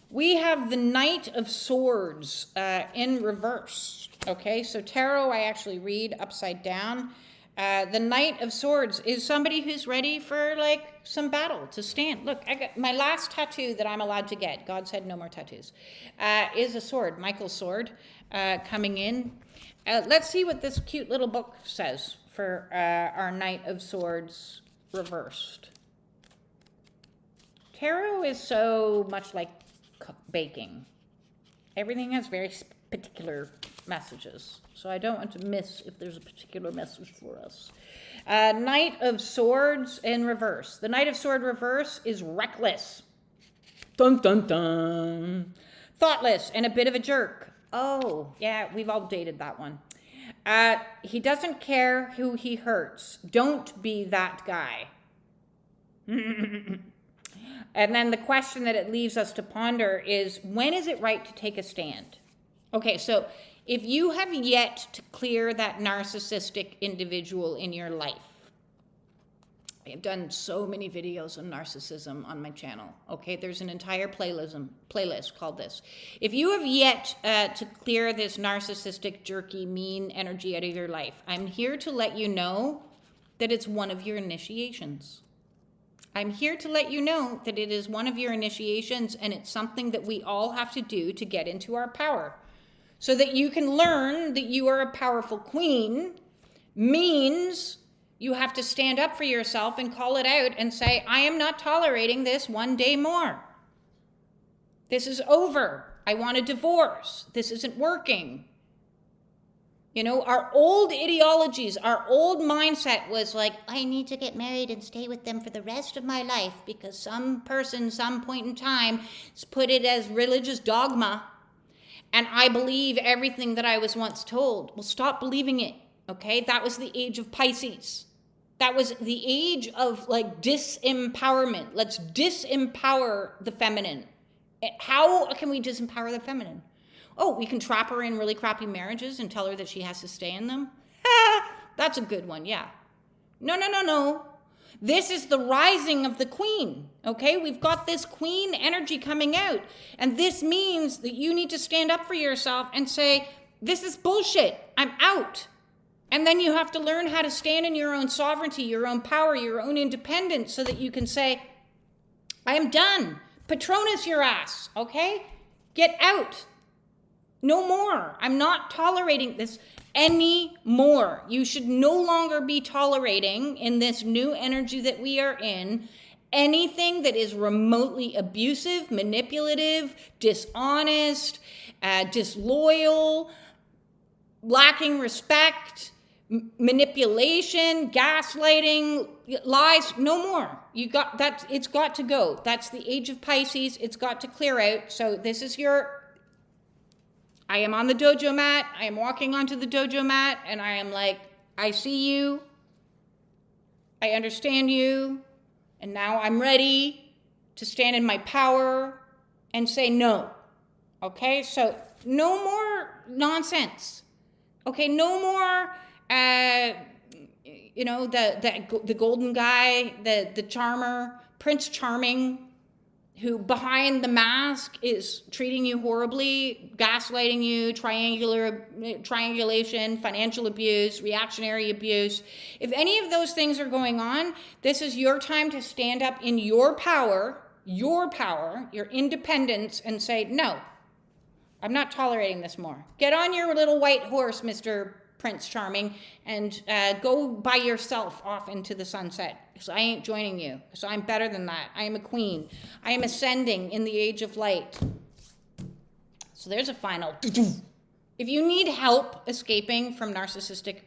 We have the Knight of Swords in reverse. Okay, so tarot I actually read upside down. The Knight of Swords is somebody who's ready for like some battle to stand. Look, I got my last tattoo that I'm allowed to get. God said no more tattoos. Is a sword, Michael's sword, coming in. Let's see what this cute little book says for our Knight of Swords reversed. Tarot is so much like baking. Everything has very particular messages. So I don't want to miss if there's a particular message for us. Knight of Swords in reverse. The Knight of Sword reverse is reckless. Dun, dun, dun. Thoughtless and a bit of a jerk. Oh, yeah, we've all dated that one. He doesn't care who he hurts. Don't be that guy. And then the question that it leaves us to ponder is, when is it right to take a stand? Okay, so if you have yet to clear that narcissistic individual in your life, I have done so many videos on narcissism on my channel. Okay, there's an entire playlist called this. If you have yet to clear this narcissistic, jerky, mean energy out of your life, I'm here to let you know that it's one of your initiations. I'm here to let you know that it is one of your initiations, and it's something that we all have to do to get into our power. So that you can learn that you are a powerful queen means you have to stand up for yourself and call it out and say, I am not tolerating this one day more. This is over. I want a divorce. This isn't working. You know, our old ideologies, our old mindset was like, I need to get married and stay with them for the rest of my life because some person, some point in time, has put it as religious dogma. And I believe everything that I was once told. Well, stop believing it, okay? That was the age of Pisces. That was the age of like disempowerment. Let's disempower the feminine. How can we disempower the feminine? Oh, we can trap her in really crappy marriages and tell her that she has to stay in them? That's a good one, yeah. No. This is the rising of the queen, okay? We've got this queen energy coming out. And this means that you need to stand up for yourself and say, this is bullshit. I'm out. And then you have to learn how to stand in your own sovereignty, your own power, your own independence so that you can say, I am done. Patronus your ass, okay? Get out. No more. I'm not tolerating this anymore. You should no longer be tolerating in this new energy that we are in anything that is remotely abusive, manipulative, dishonest, disloyal, lacking respect, manipulation, gaslighting, lies. No more. You got that. It's got to go. That's the age of Pisces. It's got to clear out. So this is your I am on the dojo mat, I am walking onto the dojo mat, and I am like, I see you, I understand you, and now I'm ready to stand in my power and say no. Okay, so no more nonsense. Okay, no more, the golden guy, the charmer, Prince Charming, who behind the mask is treating you horribly, gaslighting you, triangulation, financial abuse, reactionary abuse. If any of those things are going on, this is your time to stand up in your power, your independence, and say, no, I'm not tolerating this more. Get on your little white horse, Mr. Prince Charming, and go by yourself off into the sunset. Because I ain't joining you. Because I'm better than that. I am a queen. I am ascending in the age of light. So there's a final If you need help escaping from narcissistic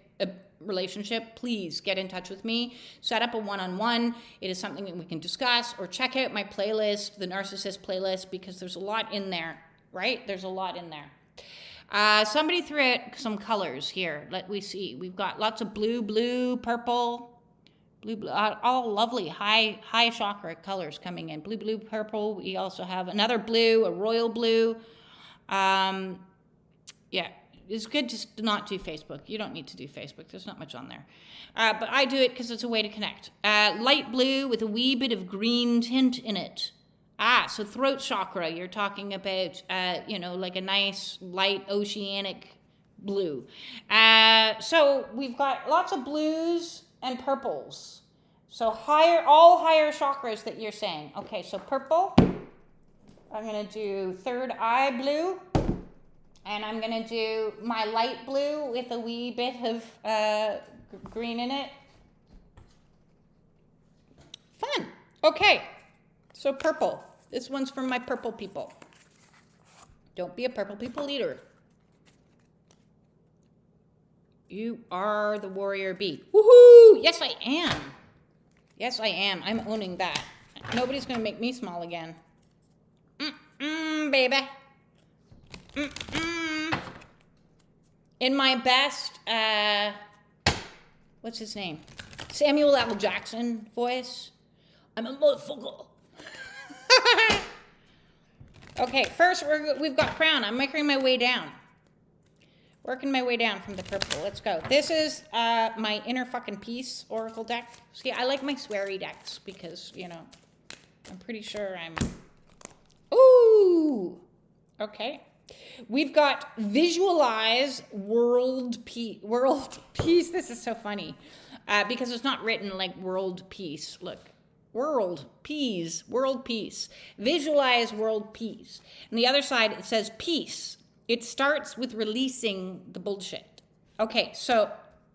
relationship, please get in touch with me. Set up a one-on-one. It is something that we can discuss, or check out my playlist, the Narcissist playlist, because there's a lot in there, right? There's a lot in there. Somebody threw out some colors here. Let me see. We've got lots of blue, purple, blue, all lovely high chakra colors coming in. Blue, purple. We also have another blue, a royal blue. Yeah, it's good to not do Facebook. You don't need to do Facebook. There's not much on there. But I do it because it's a way to connect. Light blue with a wee bit of green tint in it. So throat chakra, you're talking about, like a nice light oceanic blue. So we've got lots of blues and purples. So all higher chakras that you're saying. Okay, so purple. I'm going to do third eye blue. And I'm going to do my light blue with a wee bit of green in it. Fun. Okay. So purple. This one's for my purple people. Don't be a purple people leader. You are the warrior bee. Woohoo! Yes, I am. Yes, I am. I'm owning that. Nobody's going to make me small again. Baby. In my best, what's his name? Samuel L. Jackson voice. I'm a motherfucker. Okay, first we've got crown. I'm making my way down. Working my way down from the purple. Let's go. This is my inner fucking peace oracle deck. See, I like my sweary decks because, I'm pretty sure I'm... Ooh! Okay. We've got visualize world peace. This is so funny because it's not written like world peace. Look, world peace. Visualize world peace. And the other side, it says peace. It starts with releasing the bullshit. Okay, so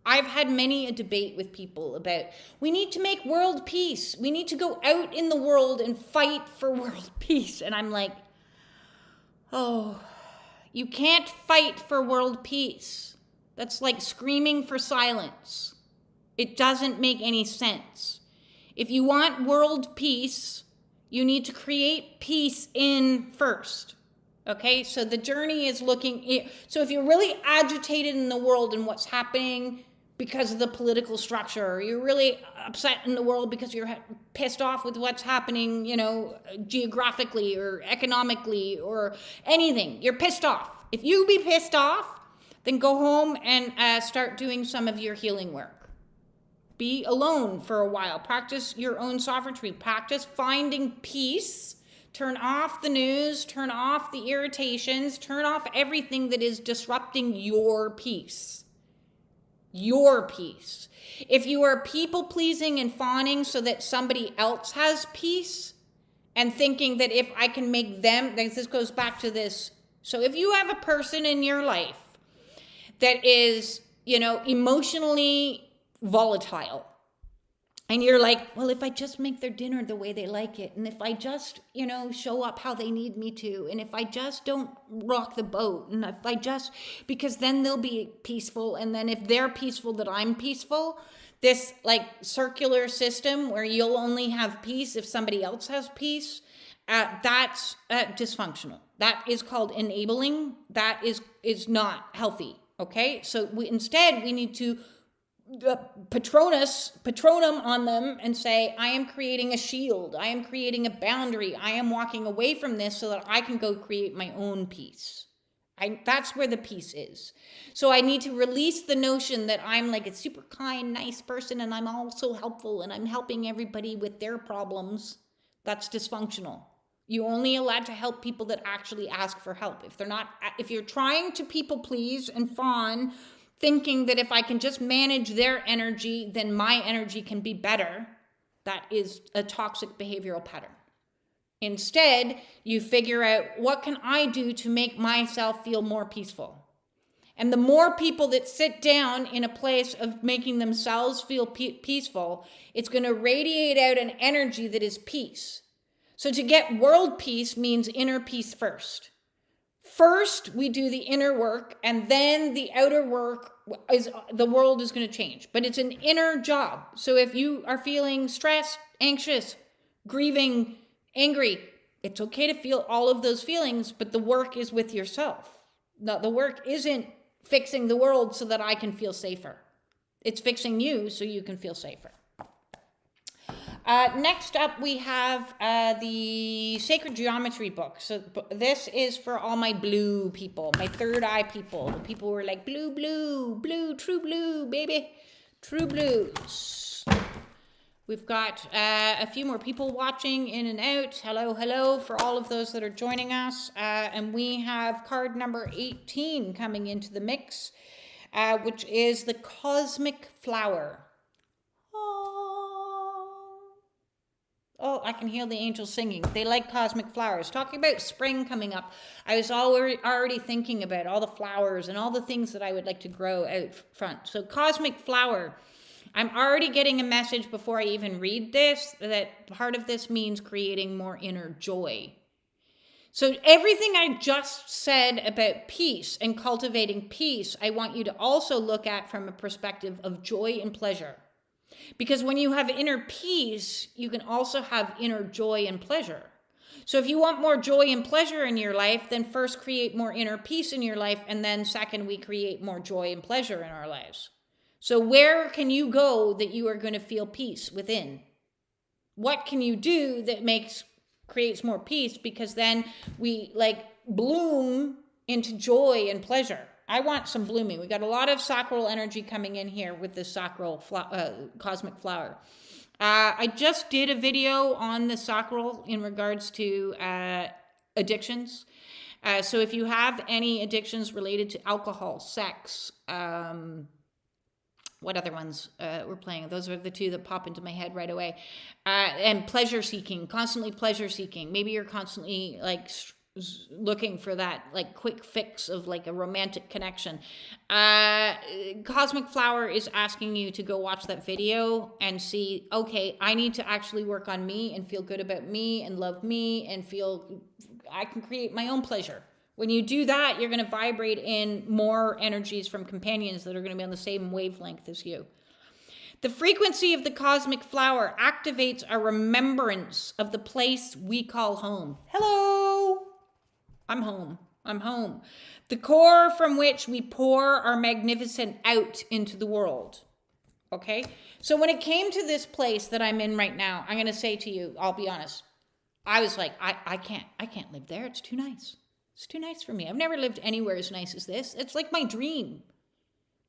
I've had many a debate with people about, we need to make world peace. We need to go out in the world and fight for world peace. And I'm like, oh... You can't fight for world peace. That's like screaming for silence. It doesn't make any sense. If you want world peace, you need to create peace in first. Okay, so the journey is looking... So if you're really agitated in the world and what's happening because of the political structure, or you're really upset in the world because you're pissed off with what's happening, geographically or economically or anything, you're pissed off. If you be pissed off, then go home and start doing some of your healing work. Be alone for a while. Practice your own sovereignty. Practice finding peace. Turn off the news. Turn off the irritations. Turn off everything that is disrupting your peace. Your peace. If you are people-pleasing and fawning so that somebody else has peace and thinking that if I can make them, this goes back to this. So if you have a person in your life that is, emotionally volatile, and you're like, well, if I just make their dinner the way they like it, and if I just, show up how they need me to, and if I just don't rock the boat, and if I just, because then they'll be peaceful, and then if they're peaceful, that I'm peaceful, this like circular system where you'll only have peace if somebody else has peace, that's dysfunctional. That is called enabling. That is not healthy, okay? So we need to patronum on them and say, I am creating a shield. I am creating a boundary. I am walking away from this so that I can go create my own peace. That's where the peace is. So I need to release the notion that I'm like a super kind, nice person and I'm also helpful and I'm helping everybody with their problems. That's dysfunctional. You're only allowed to help people that actually ask for help. If you're trying to people please and fawn, thinking that if I can just manage their energy, then my energy can be better, that is a toxic behavioral pattern. Instead, you figure out, what can I do to make myself feel more peaceful? And the more people that sit down in a place of making themselves feel peaceful, it's going to radiate out an energy that is peace. So to get world peace means inner peace first. First, we do the inner work, and then the outer work is the world is going to change. But it's an inner job. So if you are feeling stressed, anxious, grieving, angry, it's okay to feel all of those feelings, but the work is with yourself. No, the work isn't fixing the world so that I can feel safer. It's fixing you so you can feel safer. Next up, we have the Sacred Geometry book. So this is for all my blue people, my third eye people. The people who are like, blue, blue, blue, true blue, baby. True blues. We've got a few more people watching in and out. Hello, hello for all of those that are joining us. And we have card number 18 coming into the mix, which is the Cosmic Flower. Oh, I can hear the angels singing. They like cosmic flowers. Talking about spring coming up, I was already thinking about all the flowers and all the things that I would like to grow out front. So Cosmic Flower. I'm already getting a message before I even read this that part of this means creating more inner joy. So everything I just said about peace and cultivating peace, I want you to also look at from a perspective of joy and pleasure. Because when you have inner peace, you can also have inner joy and pleasure. So if you want more joy and pleasure in your life, then first create more inner peace in your life, and then second, we create more joy and pleasure in our lives. So where can you go that you are going to feel peace within? What can you do that creates more peace? Because then we bloom into joy and pleasure. I want some blooming. We got a lot of sacral energy coming in here with this sacral cosmic flower. I just did a video on the sacral in regards to addictions. So if you have any addictions related to alcohol, sex, what other ones we're playing? Those are the two that pop into my head right away. And pleasure seeking, constantly pleasure seeking. Maybe you're constantly looking for that quick fix of a romantic connection. Cosmic Flower is asking you to go watch that video and see, okay, I need to actually work on me and feel good about me and love me and feel I can create my own pleasure. When you do that, you're going to vibrate in more energies from companions that are going to be on the same wavelength as you. The frequency of the Cosmic Flower activates a remembrance of the place we call home. Hello! I'm home. I'm home. The core from which we pour our magnificent out into the world. Okay? So when it came to this place that I'm in right now, I'm going to say to you, I'll be honest. I was like, I can't live there. It's too nice. It's too nice for me. I've never lived anywhere as nice as this. It's like my dream.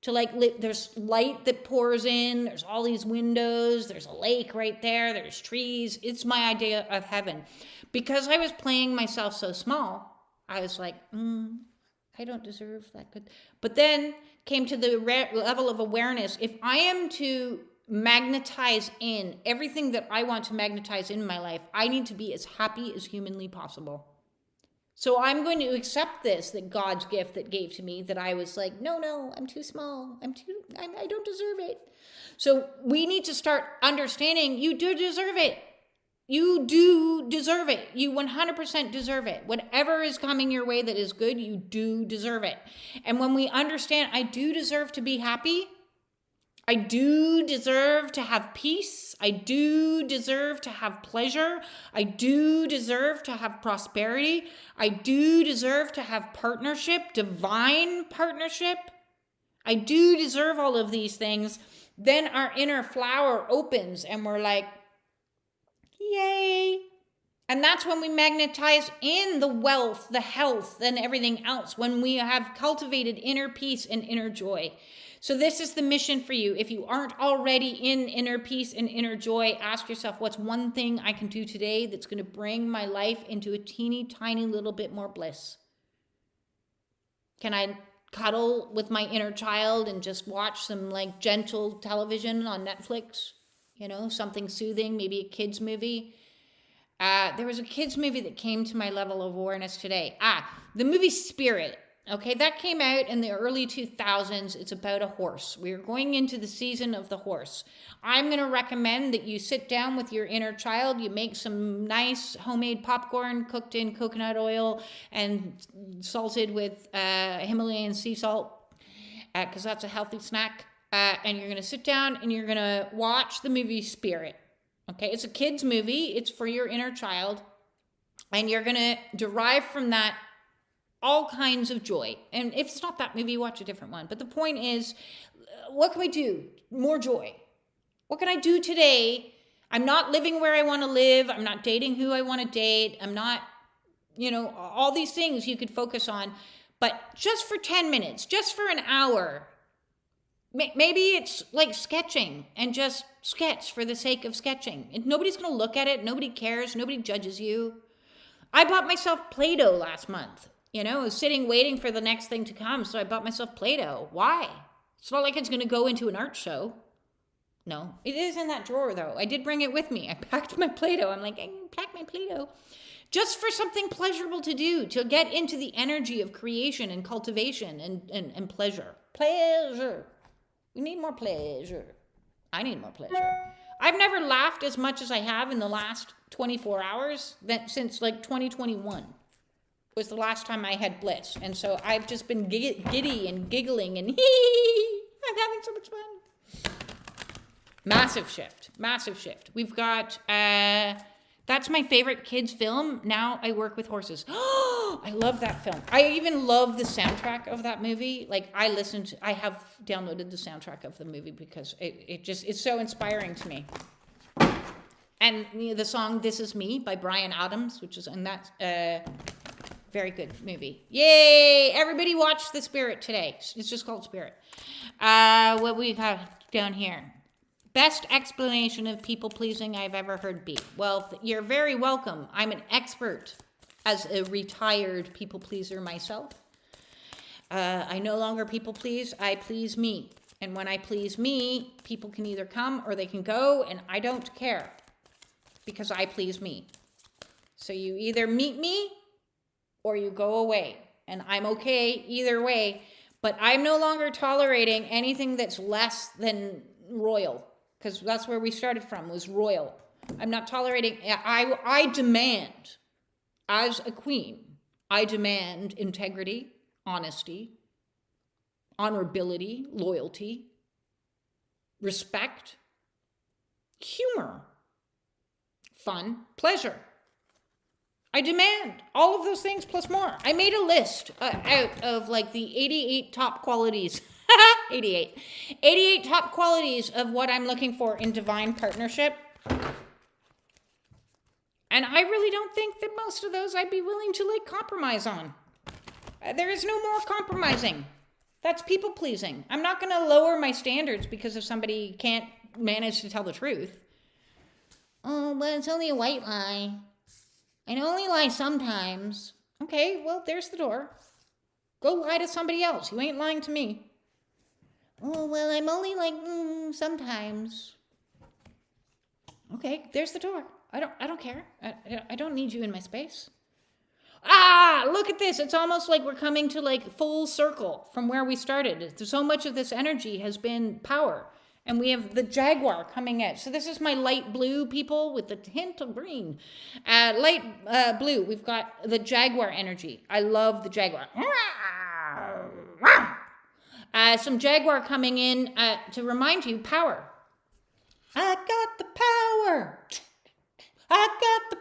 To live, there's light that pours in. There's all these windows. There's a lake right there. There's trees. It's my idea of heaven. Because I was playing myself so small, I was like, I don't deserve that good. But then came to the level of awareness. If I am to magnetize in everything that I want to magnetize in my life, I need to be as happy as humanly possible. So I'm going to accept this, that God's gift that gave to me, that I was like, no, I'm too small. I don't deserve it. So we need to start understanding you do deserve it. You do deserve it. You 100% deserve it. Whatever is coming your way that is good, you do deserve it. And when we understand, I do deserve to be happy. I do deserve to have peace. I do deserve to have pleasure. I do deserve to have prosperity. I do deserve to have partnership, divine partnership. I do deserve all of these things. Then our inner flower opens and we're like, yay. And that's when we magnetize in the wealth, the health, and everything else, when we have cultivated inner peace and inner joy. So this is the mission for you. If you aren't already in inner peace and inner joy, ask yourself, what's one thing I can do today that's going to bring my life into a teeny tiny little bit more bliss? Can I cuddle with my inner child and just watch some gentle television on Netflix? Something soothing, maybe a kid's movie. There was a kid's movie that came to my level of awareness today. The movie Spirit. Okay, that came out in the early 2000s. It's about a horse. We're going into the season of the horse. I'm going to recommend that you sit down with your inner child. You make some nice homemade popcorn cooked in coconut oil and salted with Himalayan sea salt, because that's a healthy snack. And you're going to sit down and you're going to watch the movie Spirit. Okay, it's a kid's movie. It's for your inner child. And you're going to derive from that all kinds of joy. And if it's not that movie, watch a different one. But the point is, what can we do? More joy. What can I do today? I'm not living where I want to live. I'm not dating who I want to date. I'm not, all these things you could focus on. But just for 10 minutes, just for an hour, maybe it's like sketching and just sketch for the sake of sketching. And nobody's going to look at it. Nobody cares. Nobody judges you. I bought myself Play-Doh last month. I was sitting waiting for the next thing to come, so I bought myself Play-Doh. Why? It's not like it's going to go into an art show. No, it is in that drawer, though. I did bring it with me. I packed my Play-Doh. I'm like, I can pack my Play-Doh. Just for something pleasurable to do, to get into the energy of creation and cultivation and pleasure. Pleasure. We need more pleasure. I need more pleasure. I've never laughed as much as I have in the last 24 hours since like 2021. Was the last time I had bliss. And so I've just been giddy and giggling and I'm having so much fun. Massive shift. We've got, that's my favorite kids film. Now I work with horses. I love that film. I even love the soundtrack of that movie. Like I have downloaded the soundtrack of the movie because it's so inspiring to me. And the song This Is Me by Bryan Adams, and that's, very good movie. Yay! Everybody watch The Spirit today. It's just called Spirit. What we have down here. Best explanation of people pleasing I've ever heard be. Well, you're very welcome. I'm an expert as a retired people pleaser myself. I no longer people please. I please me. And when I please me, people can either come or they can go, and I don't care because I please me. So you either meet me or you go away. And I'm okay either way, but I'm no longer tolerating anything that's less than royal, because that's where we started from, was royal. I'm not tolerating, I demand, as a queen, I demand integrity, honesty, honorability, loyalty, respect, humor, fun, pleasure. I demand all of those things plus more. I made a list out of like the 88 top qualities. 88 top qualities of what I'm looking for in divine partnership. And I really don't think that most of those I'd be willing to like compromise on. There is no more compromising. That's people pleasing. I'm not going to lower my standards because if somebody can't manage to tell the truth. Oh, but it's only a white lie. I only lie sometimes. Okay, well, there's the door. Go lie to somebody else. You ain't lying to me. Oh, well, I'm only like, sometimes. Okay, there's the door. I don't care. I don't need you in my space. Look at this. It's almost like we're coming to like full circle from where we started. So much of this energy has been power. And we have the jaguar coming out. So this is my light blue, people, with a hint of green. Light blue, we've got the jaguar energy. I love the jaguar. Some jaguar coming in to remind you, power. I got the power. I got the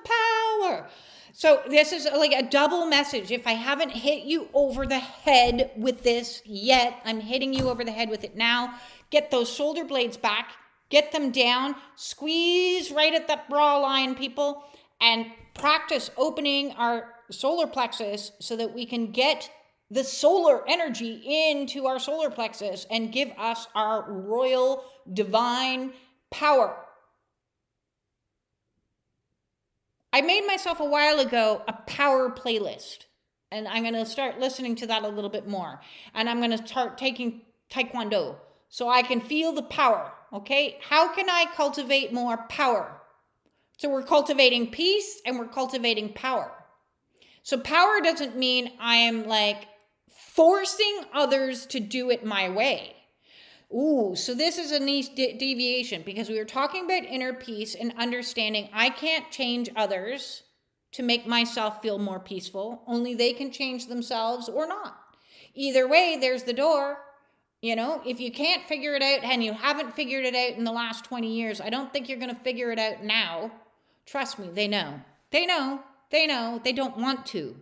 power. So this is like a double message. If I haven't hit you over the head with this yet, I'm hitting you over the head with it now. Get those shoulder blades back, get them down, squeeze right at that bra line, people, and practice opening our solar plexus so that we can get the solar energy into our solar plexus and give us our royal divine power. I made myself a while ago a power playlist, and I'm going to start listening to that a little bit more, and I'm going to start taking Taekwondo so I can feel the power, okay? How can I cultivate more power? So we're cultivating peace and we're cultivating power. So power doesn't mean I am like forcing others to do it my way. Ooh, so this is a nice deviation, because we were talking about inner peace and understanding I can't change others to make myself feel more peaceful. Only they can change themselves or not. Either way, there's the door. You know, if you can't figure it out, and you haven't figured it out in the last 20 years, I don't think you're going to figure it out now. Trust me, they know. They know. They know. They don't want to.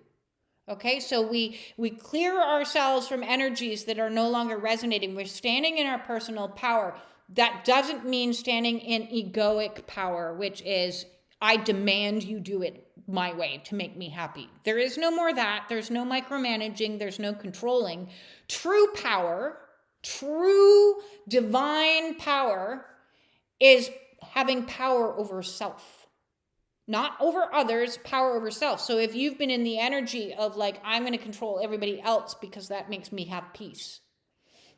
Okay, so we clear ourselves from energies that are no longer resonating. We're standing in our personal power. That doesn't mean standing in egoic power, which is, I demand you do it my way to make me happy. There is no more that. There's no micromanaging. There's no controlling. True power, true divine power, is having power over self. Not over others, power over self. So if you've been in the energy of like, I'm going to control everybody else because that makes me have peace,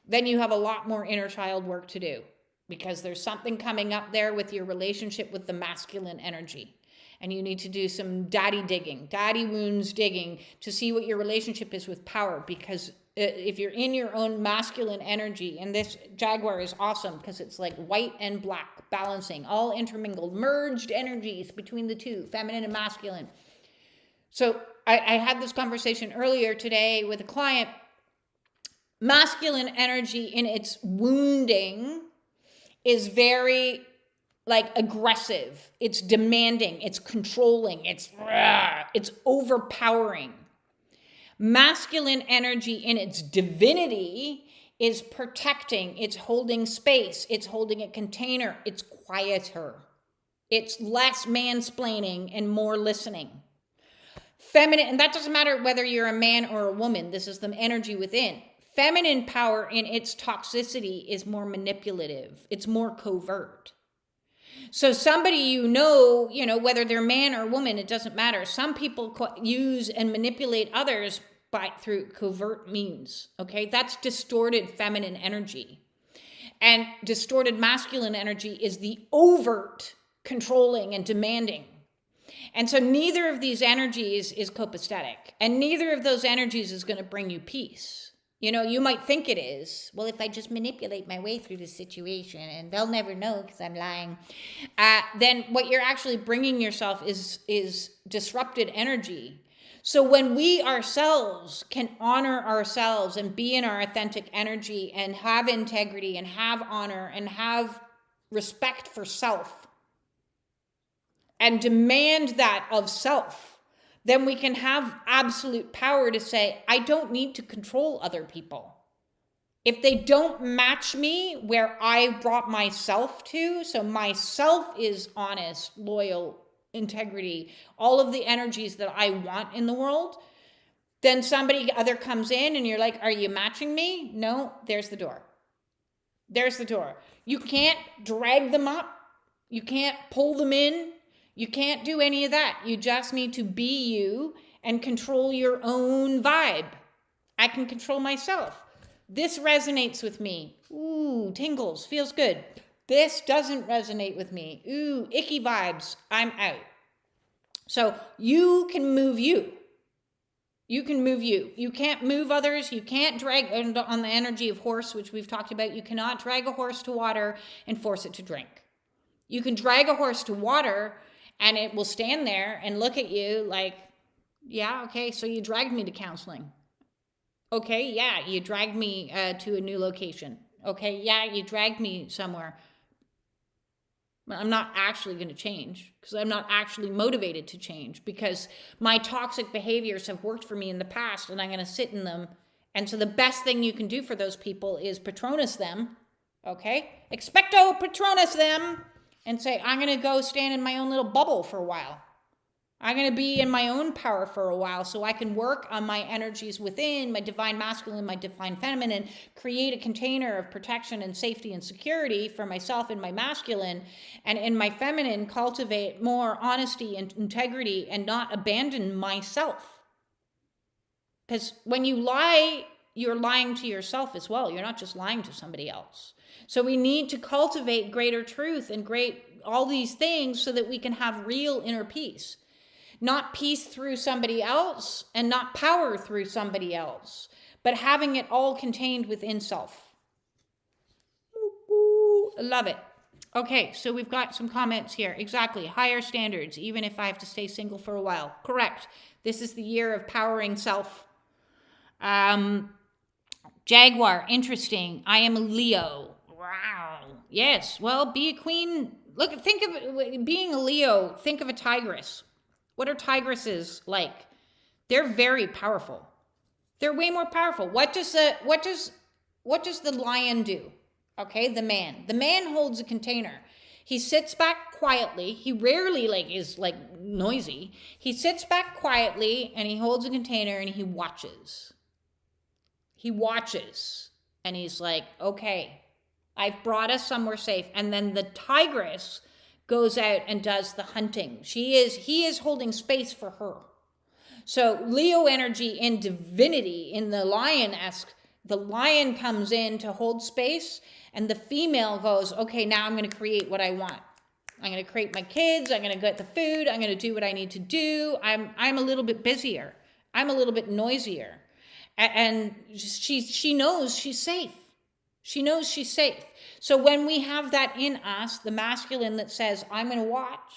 then you have a lot more inner child work to do, because there's something coming up there with your relationship with the masculine energy. And you need to do some daddy digging, daddy wounds digging, to see what your relationship is with power. Because if you're in your own masculine energy, and this Jaguar is awesome because it's like white and black, balancing, all intermingled, merged energies between the two, feminine and masculine. So I had this conversation earlier today with a client. Masculine energy in its wounding is very like aggressive. It's demanding, it's controlling, it's overpowering. Masculine energy in its divinity is protecting, it's holding space, it's holding a container, it's quieter. It's less mansplaining and more listening. Feminine, and that doesn't matter whether you're a man or a woman, this is the energy within. Feminine power in its toxicity is more manipulative, it's more covert. So somebody you know, whether they're man or woman, it doesn't matter. Some people use and manipulate others through covert means, okay? That's distorted feminine energy. And distorted masculine energy is the overt controlling and demanding. And so neither of these energies is copacetic. And neither of those energies is going to bring you peace. You know, you might think it is. Well, if I just manipulate my way through this situation and they'll never know because I'm lying, then what you're actually bringing yourself is disrupted energy. So when we ourselves can honor ourselves and be in our authentic energy and have integrity and have honor and have respect for self and demand that of self, then we can have absolute power to say, I don't need to control other people. If they don't match me where I brought myself to, so myself is honest, loyal, integrity, all of the energies that I want in the world, then somebody other comes in and you're like, are you matching me? No, there's the door. There's the door. You can't drag them up. You can't pull them in. You can't do any of that. You just need to be you and control your own vibe. I can control myself. This resonates with me. Ooh, tingles, feels good. This doesn't resonate with me. Ooh, icky vibes, I'm out. So you can move you. You can move you. You can't move others. You can't drag on the energy of horse, which we've talked about. You cannot drag a horse to water and force it to drink. You can drag a horse to water and it will stand there and look at you like, yeah, okay, so you dragged me to counseling. Okay, yeah, you dragged me to a new location. Okay, yeah, you dragged me somewhere. I'm not actually going to change because I'm not actually motivated to change because my toxic behaviors have worked for me in the past and I'm going to sit in them. And so the best thing you can do for those people is Patronus them, okay? Expecto Patronus them. And say, I'm going to go stand in my own little bubble for a while. I'm going to be in my own power for a while so I can work on my energies within, my divine masculine, my divine feminine, create a container of protection and safety and security for myself and my masculine, and in my feminine, cultivate more honesty and integrity and not abandon myself. Because when you lie, you're lying to yourself as well. You're not just lying to somebody else. So we need to cultivate greater truth and all these things so that we can have real inner peace. Not peace through somebody else and not power through somebody else, but having it all contained within self. Love it. Okay, so we've got some comments here. Exactly. Higher standards, even if I have to stay single for a while. Correct. This is the year of powering self. Jaguar, interesting. I am a Leo. Wow. Yes. Well, be a queen. Look, think of it, being a Leo. Think of a tigress. What are tigresses like? They're very powerful. They're way more powerful. What does the lion do? Okay, the man holds a container. He sits back quietly. He rarely is noisy. He sits back quietly and he holds a container and he watches. He watches and he's like, okay, I've brought us somewhere safe. And then the tigress goes out and does the hunting. He is holding space for her. So Leo energy in divinity, in the lion-esque, the lion comes in to hold space, and the female goes, okay, now I'm going to create what I want. I'm going to create my kids. I'm going to get the food. I'm going to do what I need to do. I'm a little bit busier. I'm a little bit noisier. And she knows she's safe. She knows she's safe. So when we have that in us, the masculine that says, I'm going to watch,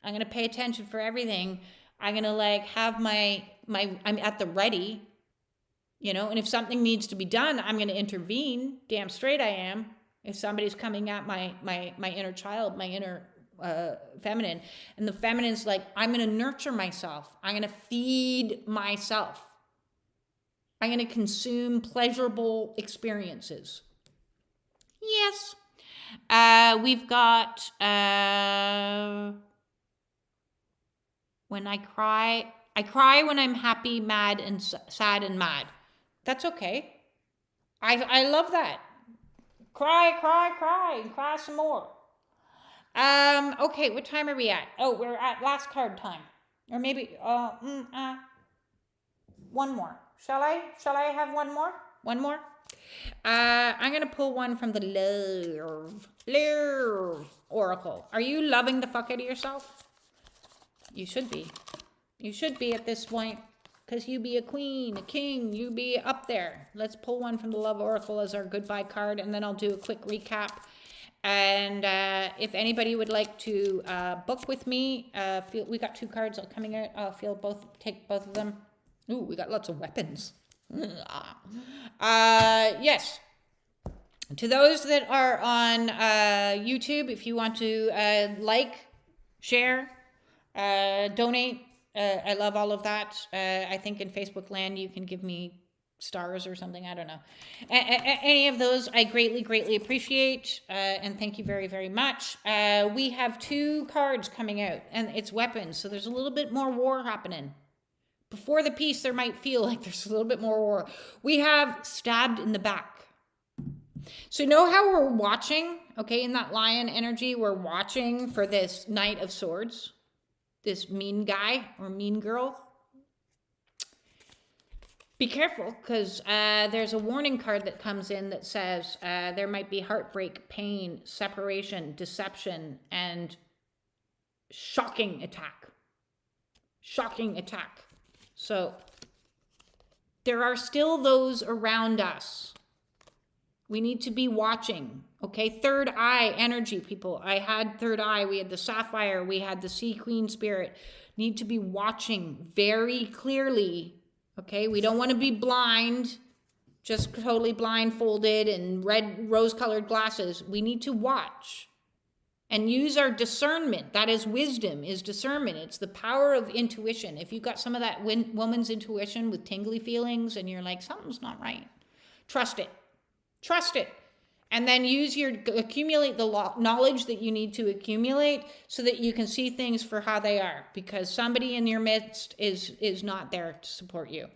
I'm going to pay attention for everything, I'm going to have I'm at the ready, and if something needs to be done, I'm going to intervene. Damn straight I am. If somebody's coming at my inner child, my inner feminine, and the feminine's like, I'm going to nurture myself. I'm going to feed myself. I'm going to consume pleasurable experiences. Yes. We've got, when I cry when I'm happy, mad, and sad and mad. That's okay. I love that. Cry, and cry some more. Okay, what time are we at? Oh, we're at last card time. Or maybe, one more. Shall I have one more? One more? I'm going to pull one from the Love Oracle. Are you loving the fuck out of yourself? You should be. You should be at this point, because you be a queen, a king, you be up there. Let's pull one from the Love Oracle as our goodbye card, and then I'll do a quick recap. And if anybody would like to book with me, we got 2 cards coming out. I'll take both of them. Ooh, we got lots of weapons. Yes. To those that are on YouTube, if you want to share, donate, I love all of that. I think in Facebook land, you can give me stars or something. I don't know. Any of those, I greatly appreciate. And thank you very, very much. We have 2 cards coming out, and it's weapons. So there's a little bit more war happening. Before the peace, there might feel like there's a little bit more war. We have stabbed in the back. So know how we're watching, okay, in that lion energy, we're watching for this Knight of Swords, this mean guy or mean girl. Be careful, because there's a warning card that comes in that says there might be heartbreak, pain, separation, deception, and shocking attack. Shocking attack. So there are still those around us. We need to be watching, okay? Third eye energy, people. I had third eye. We had the sapphire. We had the sea queen spirit. Need to be watching very clearly, okay? We don't want to be blind, just totally blindfolded and red rose-colored glasses. We need to watch and use our discernment. That is wisdom, is discernment. It's the power of intuition. If you've got some of that woman's intuition with tingly feelings and you're like, something's not right, trust it. Trust it. And then accumulate the knowledge that you need to accumulate so that you can see things for how they are, because somebody in your midst is not there to support you.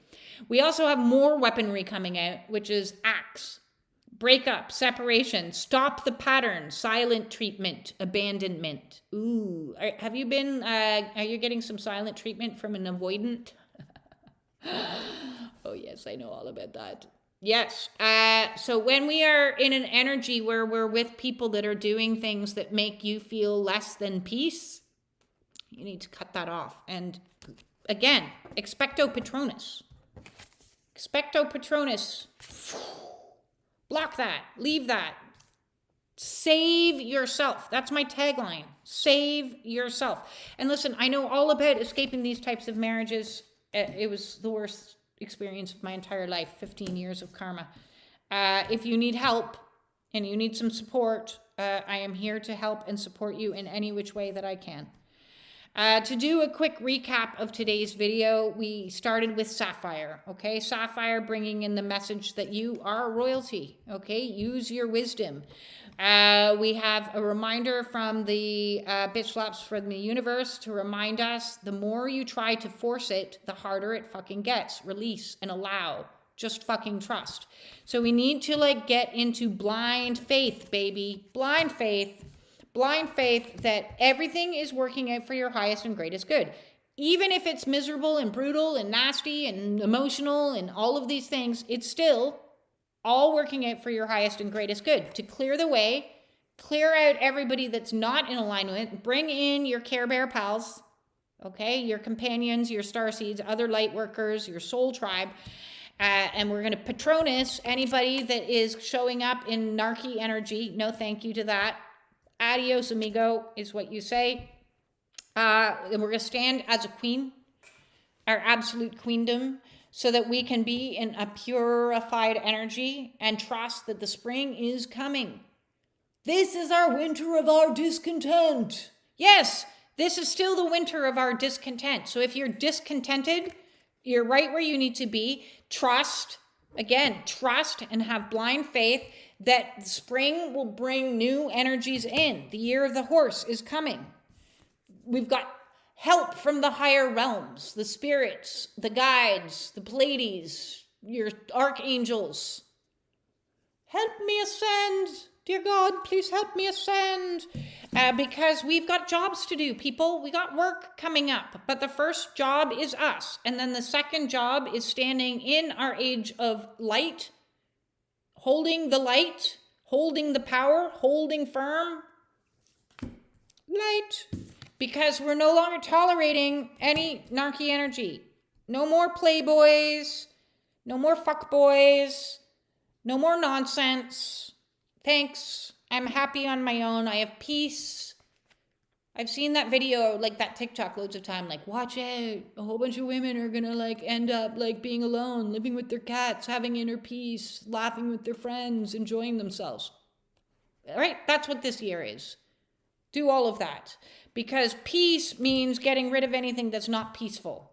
We also have more weaponry coming out, which is axe, breakup, separation, stop the pattern, silent treatment, abandonment. Ooh, are you getting some silent treatment from an avoidant? Oh yes, I know all about that. Yes. So when we are in an energy where we're with people that are doing things that make you feel less than peace, You need to cut that off. And again, expecto patronus. Expecto patronus. Block that. Leave that. Save yourself. That's my tagline. Save yourself. And listen, I know all about escaping these types of marriages. It was the worst experience of my entire life, 15 years of karma. If you need help and you need some support, I am here to help and support you in any which way that I can. To do a quick recap of today's video, we started with Sapphire, okay? Sapphire bringing in the message that you are royalty, okay? Use your wisdom. We have a reminder from the Bitch Slaps from the Universe to remind us, the more you try to force it, the harder it fucking gets. Release and allow. Just fucking trust. So we need to like get into blind faith, baby. Blind faith. Blind faith that everything is working out for your highest and greatest good. Even if it's miserable and brutal and nasty and emotional and all of these things, it's still all working out for your highest and greatest good. To clear the way, clear out everybody that's not in alignment, bring in your Care Bear pals, okay? Your companions, your starseeds, other light workers, your soul tribe. And we're going to Patronus anybody that is showing up in narky energy. No thank you to that. Adios, amigo, is what you say. And we're going to stand as a queen, our absolute queendom, so that we can be in a purified energy and trust that the spring is coming. This is our winter of our discontent. Yes, this is still the winter of our discontent. So if you're discontented, you're right where you need to be. Trust, again, trust and have blind faith that spring will bring new energies in. The year of the horse is coming. We've got help from the higher realms, the spirits, the guides, the Pleiades, your archangels. Help me ascend. Dear God, please help me ascend. Because we've got jobs to do, people. We got work coming up. But the first job is us. And then the second job is standing in our age of light, holding the light, holding the power, holding firm. Light. Because we're no longer tolerating any narky energy. No more playboys. No more fuckboys. No more nonsense. Thanks. I'm happy on my own. I have peace. I've seen that video, like that TikTok loads of time, like, watch out. A whole bunch of women are gonna like end up like being alone, living with their cats, having inner peace, laughing with their friends, enjoying themselves. All right? That's what this year is. Do all of that. Because peace means getting rid of anything that's not peaceful.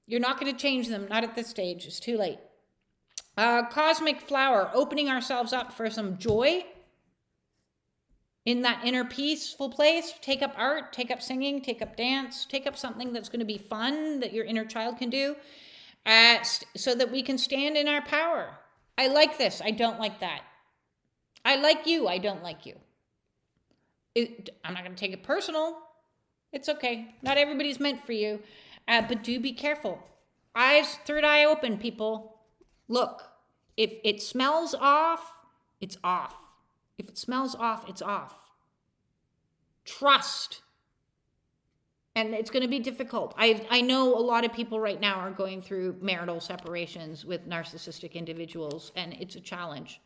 You're not going to change them. Not at this stage. It's too late. Cosmic flower. Opening ourselves up for some joy in that inner peaceful place. Take up art. Take up singing. Take up dance. Take up something that's going to be fun that your inner child can do. So that we can stand in our power. I like this. I don't like that. I like you. I don't like you. I'm not going to take it personal. It's okay. Not everybody's meant for you. But do be careful. Eyes, third eye open, people. Look, if it smells off, it's off. If it smells off, it's off. Trust. And it's going to be difficult. I know a lot of people right now are going through marital separations with narcissistic individuals, and it's a challenge.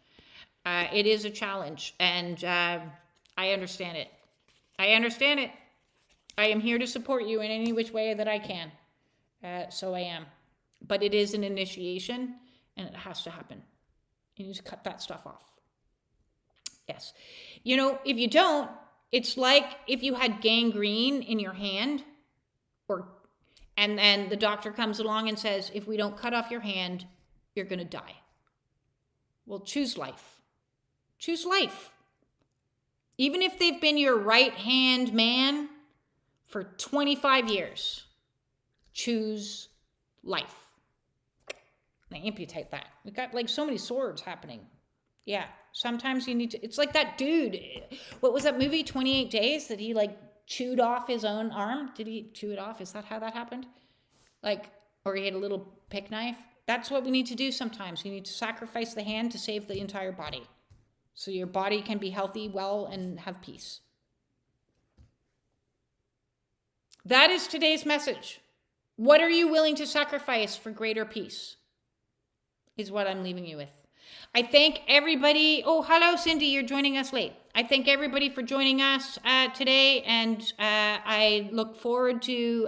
It is a challenge, and I understand it. I understand it. I am here to support you in any which way that I can. So I am. But it is an initiation, and it has to happen. You need to cut that stuff off. Yes. You know, if you don't, it's like if you had gangrene in your hand, and then the doctor comes along and says, if we don't cut off your hand, you're going to die. Well, choose life. Choose life. Even if they've been your right-hand man for 25 years, choose life. And amputate that. We've got like so many swords happening. Yeah, sometimes you need to, it's like that dude. What was that movie, 28 Days, that he like chewed off his own arm? Did he chew it off? Is that how that happened? Like, or he had a little pick knife? That's what we need to do sometimes. You need to sacrifice the hand to save the entire body. So your body can be healthy, well, and have peace. That is today's message. What are you willing to sacrifice for greater peace? Is what I'm leaving you with. I thank everybody. Oh, hello, Cindy. You're joining us late. I thank everybody for joining us today, and I look forward to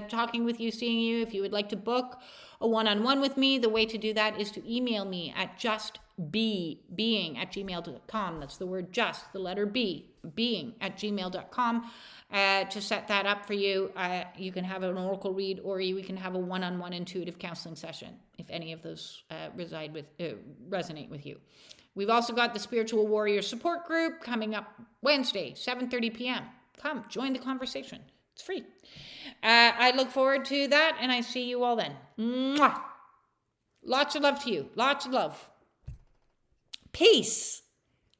talking with you, seeing you. If you would like to book a one-on-one with me, the way to do that is to email me at justbeing@gmail.com. That's the word just, the letter B, being@gmail.com. To set that up for you, you can have an oracle read, or we can have a one-on-one intuitive counseling session, if any of those resonate with you. We've also got the Spiritual Warrior Support Group coming up Wednesday, 7:30 p.m. Come, join the conversation. It's free. I look forward to that, and I see you all then. Mwah! Lots of love to you. Lots of love. Peace.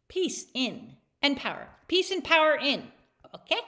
Peace in and power. Peace and power in. Okay?